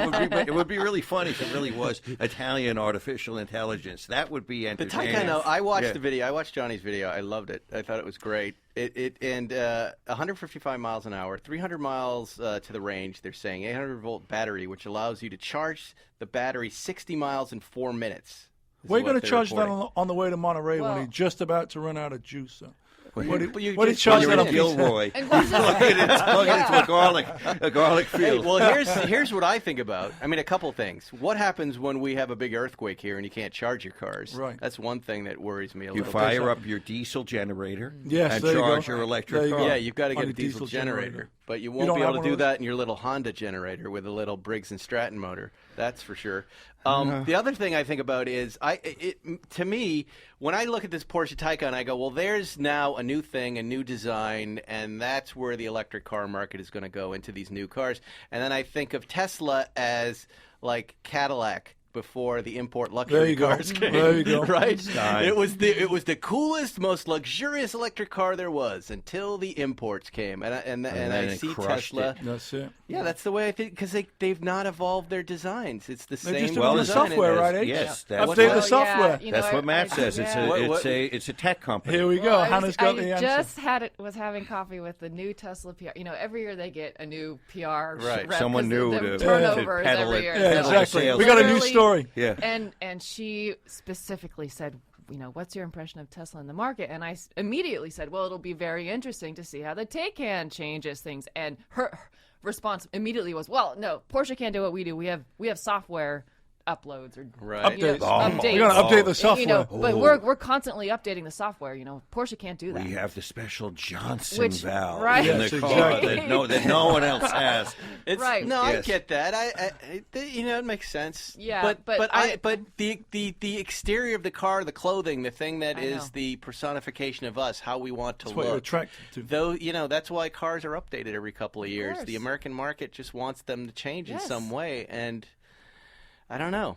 it would be really funny if it really was Italian artificial intelligence. That would be entertaining. The Taycan, though, I watched the video. I watched Johnny's video. I loved it. I thought it was great. 155 miles an hour, 300 miles to the range. They're saying 800-volt battery, which allows you to charge the battery 60 miles in 4 minutes. We're going to charge that on the way to Monterey when he's just about to run out of juice. So. What did he charge that on Gilroy? Plug it into a garlic field. Hey, well, here's what I think about. I mean, a couple things. What happens when we have a big earthquake here and you can't charge your cars? Right. That's one thing that worries me a You little fire bit. up your diesel generator and charge your electric car. Yeah, you've got to get a diesel generator. But you won't be able to do that in your little Honda generator with a little Briggs & Stratton motor. That's for sure. The other thing I think about is, to me, when I look at this Porsche Taycan, I go, well, there's now a new thing, a new design, and that's where the electric car market is going to go, into these new cars. And then I think of Tesla as like Cadillac before the import luxury cars came. There you go. Right? It was the coolest, most luxurious electric car there was until the imports came, and I see Tesla. That's it. Yeah, that's the way I think, because they've not evolved their designs. It's the same. Just the software, right? Yes, update the software. Yeah, that's what Matt says. It's a tech company. Here we go. Hannah's got the answer. I just was having coffee with the new Tesla PR. Every year they get a new PR right. rep. Someone new to turnover peddle every year. it. Yeah, So exactly. We got a new story. Yeah. And she specifically said, what's your impression of Tesla in the market? And I immediately said, well, it'll be very interesting to see how the Taycan changes things. And response immediately was, well, no, Porsche can't do what we do. We have software uploads or updates. Updates. We're going to update the software. But we're constantly updating the software. Porsche can't do that. We have the special Johnson valve right. in the car that no one else has. Right. No, I get that. It makes sense. Yeah, but the exterior of the car, the clothing, the thing that is the personification of us, how we want to that's look. What you're attracted to. Though that's why cars are updated every couple of years. Of course. The American market just wants them to change in some way, and I don't know.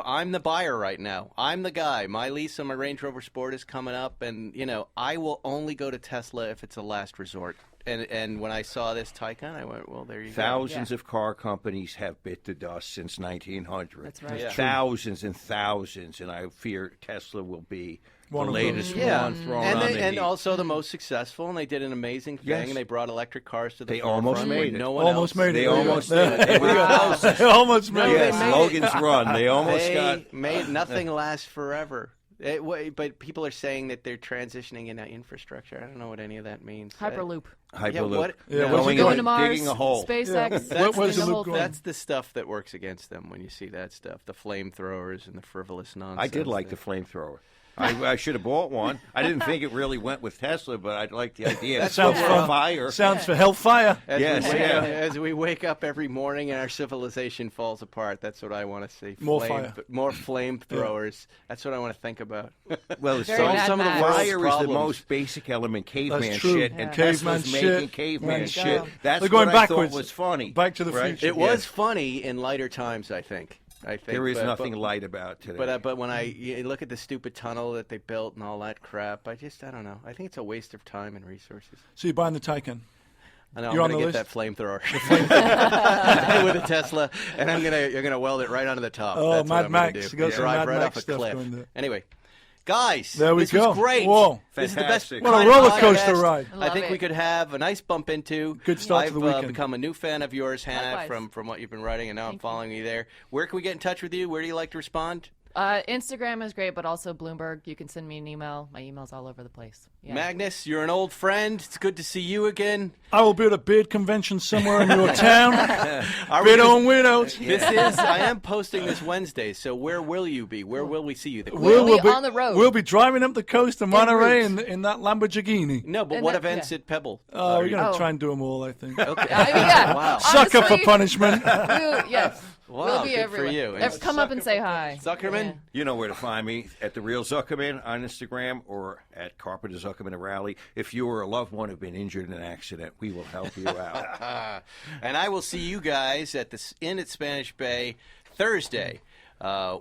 I'm the buyer right now. I'm the guy. My lease on my Range Rover Sport is coming up, and, I will only go to Tesla if it's a last resort. And when I saw this Taycan, I went, well, there you go. Thousands of car companies have bit the dust since 1900. That's right. Yeah. Thousands and thousands, and I fear Tesla will be One the of latest those. one thrown on the and heap. also the most successful, and they did an amazing thing, Yes. and they brought electric cars to the They forefront almost when made it. No one Almost else. made it. They There you almost go. did it. They were the They almost made it. Yes, Logan's Run. They almost got. Made nothing lasts forever. But people are saying that they're transitioning into infrastructure. I don't know what any of that means. Hyperloop. Hyperloop. Going to Mars, digging a hole. SpaceX. Where's the the loop whole going? thing. That's the stuff that works against them when you see that stuff. The flamethrowers and the frivolous nonsense. I did like the flamethrower. I should have bought one. I didn't think it really went with Tesla, but I like the idea. That sounds fun. Fire. Sounds for hellfire. As we wake up every morning and our civilization falls apart, that's what I want to see. More fire. More flamethrowers. That's what I want to think about. Well, Very solve Mad some of the Max. fire is the Problems. most basic element, caveman That's true. shit, and Yeah. Tesla's Caveman making shit. caveman There you shit. go. That's They're going what I backwards. thought was funny. Back to the right? future. It was funny in lighter times, I think. There is nothing light about today. But when you look at the stupid tunnel that they built and all that crap, I don't know. I think it's a waste of time and resources. So you're buying the Taycan. I know, You're I'm on going to the get that flamethrower with a Tesla, and you're gonna weld it right onto the top. Oh, That's what Mad I'm gonna Max. do. You got some Drive Mad right Max off a stuff cliff. going there. Anyway, guys, There we this go. was great. Whoa. This is the best. Fantastic. What a kind of roller coaster podcast ride. I love I think it. we could have a nice bump into. Good start to I've the weekend. become a new fan of yours, Hannah, Likewise. from what you've been writing, and now I'm following you there. Where can we get in touch with you? Where do you like to respond? Instagram is great, but also Bloomberg. You can send me an email. My email's all over the place. Yeah. Magnus, you're an old friend. It's good to see you again. I will be at a beard convention somewhere in your town. Are we Beard just- on widows. I am posting this Wednesday, so where will you be? Where will we see you? We'll be on the road. We'll be driving up the coast of Monterey route. in that Lamborghini. No, but And what that- events at Pebble? Oh, we're going to Oh. try and do them all, I think. Okay. I mean, yeah. Wow. Sucker for Honestly, punishment. Yes. Wow, we'll be good for everywhere. you. Come up and say hi. Zuckerman? Yeah. You know where to find me, at The Real Zuckerman on Instagram or at Carpenter Zuckerman at Rally. If you or a loved one have been injured in an accident, we will help you out. And I will see you guys at the Inn at Spanish Bay Thursday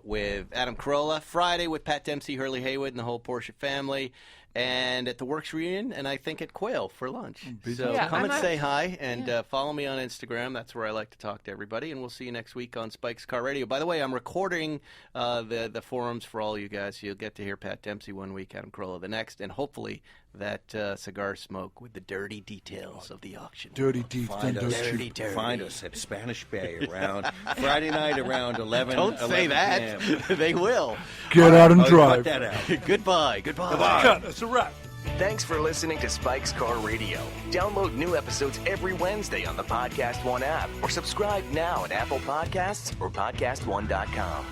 with Adam Carolla, Friday with Pat Dempsey, Hurley Haywood, and the whole Porsche family, and at the Works Reunion, and I think at Quail for lunch. So Yeah, come I'm and not- say hi, and follow me on Instagram. That's where I like to talk to everybody, and we'll see you next week on Spike's Car Radio. By the way, I'm recording the forums for all you guys. You'll get to hear Pat Dempsey one week, Adam Carolla the next, and hopefully that cigar smoke with the dirty details of the auction. Dirty deep. Find us, dirty. find us at Spanish Bay around Friday night around 11 Don't say 11 that. p.m. They will. Get out and Cut drive. that out. Goodbye. Cut. That's a wrap. Thanks for listening to Spike's Car Radio. Download new episodes every Wednesday on the Podcast One app or subscribe now at Apple Podcasts or PodcastOne.com.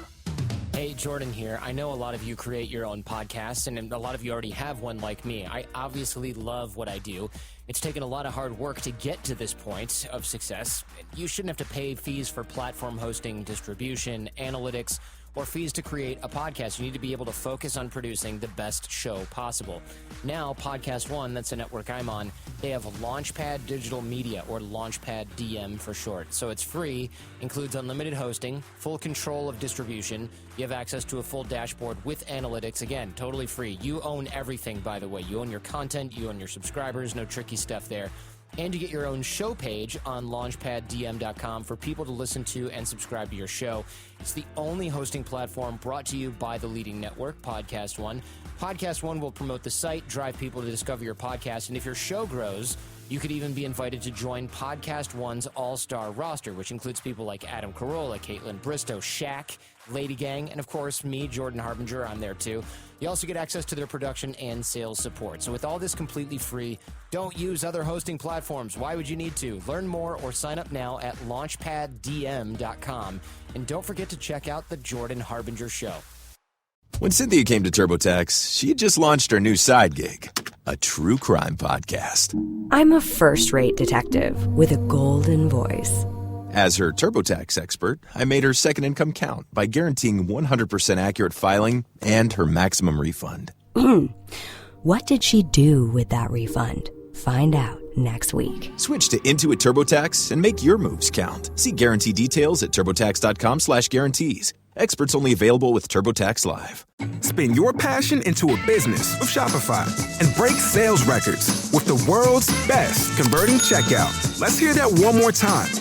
Hey, Jordan here. I know a lot of you create your own podcasts, and a lot of you already have one like me. I obviously love what I do. It's taken a lot of hard work to get to this point of success. You shouldn't have to pay fees for platform hosting, distribution, analytics, or fees to create a podcast. You need to be able to focus on producing the best show possible. Now, Podcast One, that's the network I'm on, they have Launchpad Digital Media, or Launchpad DM for short. So it's free, includes unlimited hosting, full control of distribution. You have access to a full dashboard with analytics. Again, totally free. You own everything, by the way. You own your content, you own your subscribers, no tricky stuff there. And you get your own show page on launchpaddm.com for people to listen to and subscribe to your show. It's the only hosting platform brought to you by the leading network, Podcast One. Podcast One will promote the site, drive people to discover your podcast, and if your show grows, You could even be invited to join Podcast One's all-star roster, which includes people like Adam Carolla, Caitlin Bristow, Shaq, Lady Gang, and of course me, Jordan Harbinger. I'm there too. You also get access to their production and sales support. So with all this completely free, don't use other hosting platforms. Why would you need to? Learn more or sign up now at launchpaddm.com. And don't forget to check out The Jordan Harbinger Show. When Cynthia came to TurboTax, she had just launched her new side gig, a true crime podcast. I'm a first-rate detective with a golden voice. As her TurboTax expert, I made her second income count by guaranteeing 100% accurate filing and her maximum refund. What did she do with that refund? Find out next week. Switch to Intuit TurboTax and make your moves count. See guarantee details at turbotax.com/guarantees. Experts only available with TurboTax Live. Spin your passion into a business with Shopify and break sales records with the world's best converting checkout. Let's hear that one more time.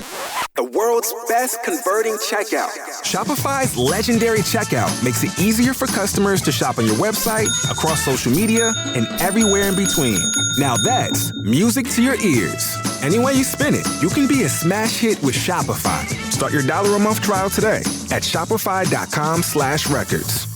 The world's best converting checkout. Shopify's legendary checkout makes it easier for customers to shop on your website, across social media, and everywhere in between. Now that's music to your ears. Any way you spin it, you can be a smash hit with Shopify. Start your $1 a month trial today at shopify.com/records.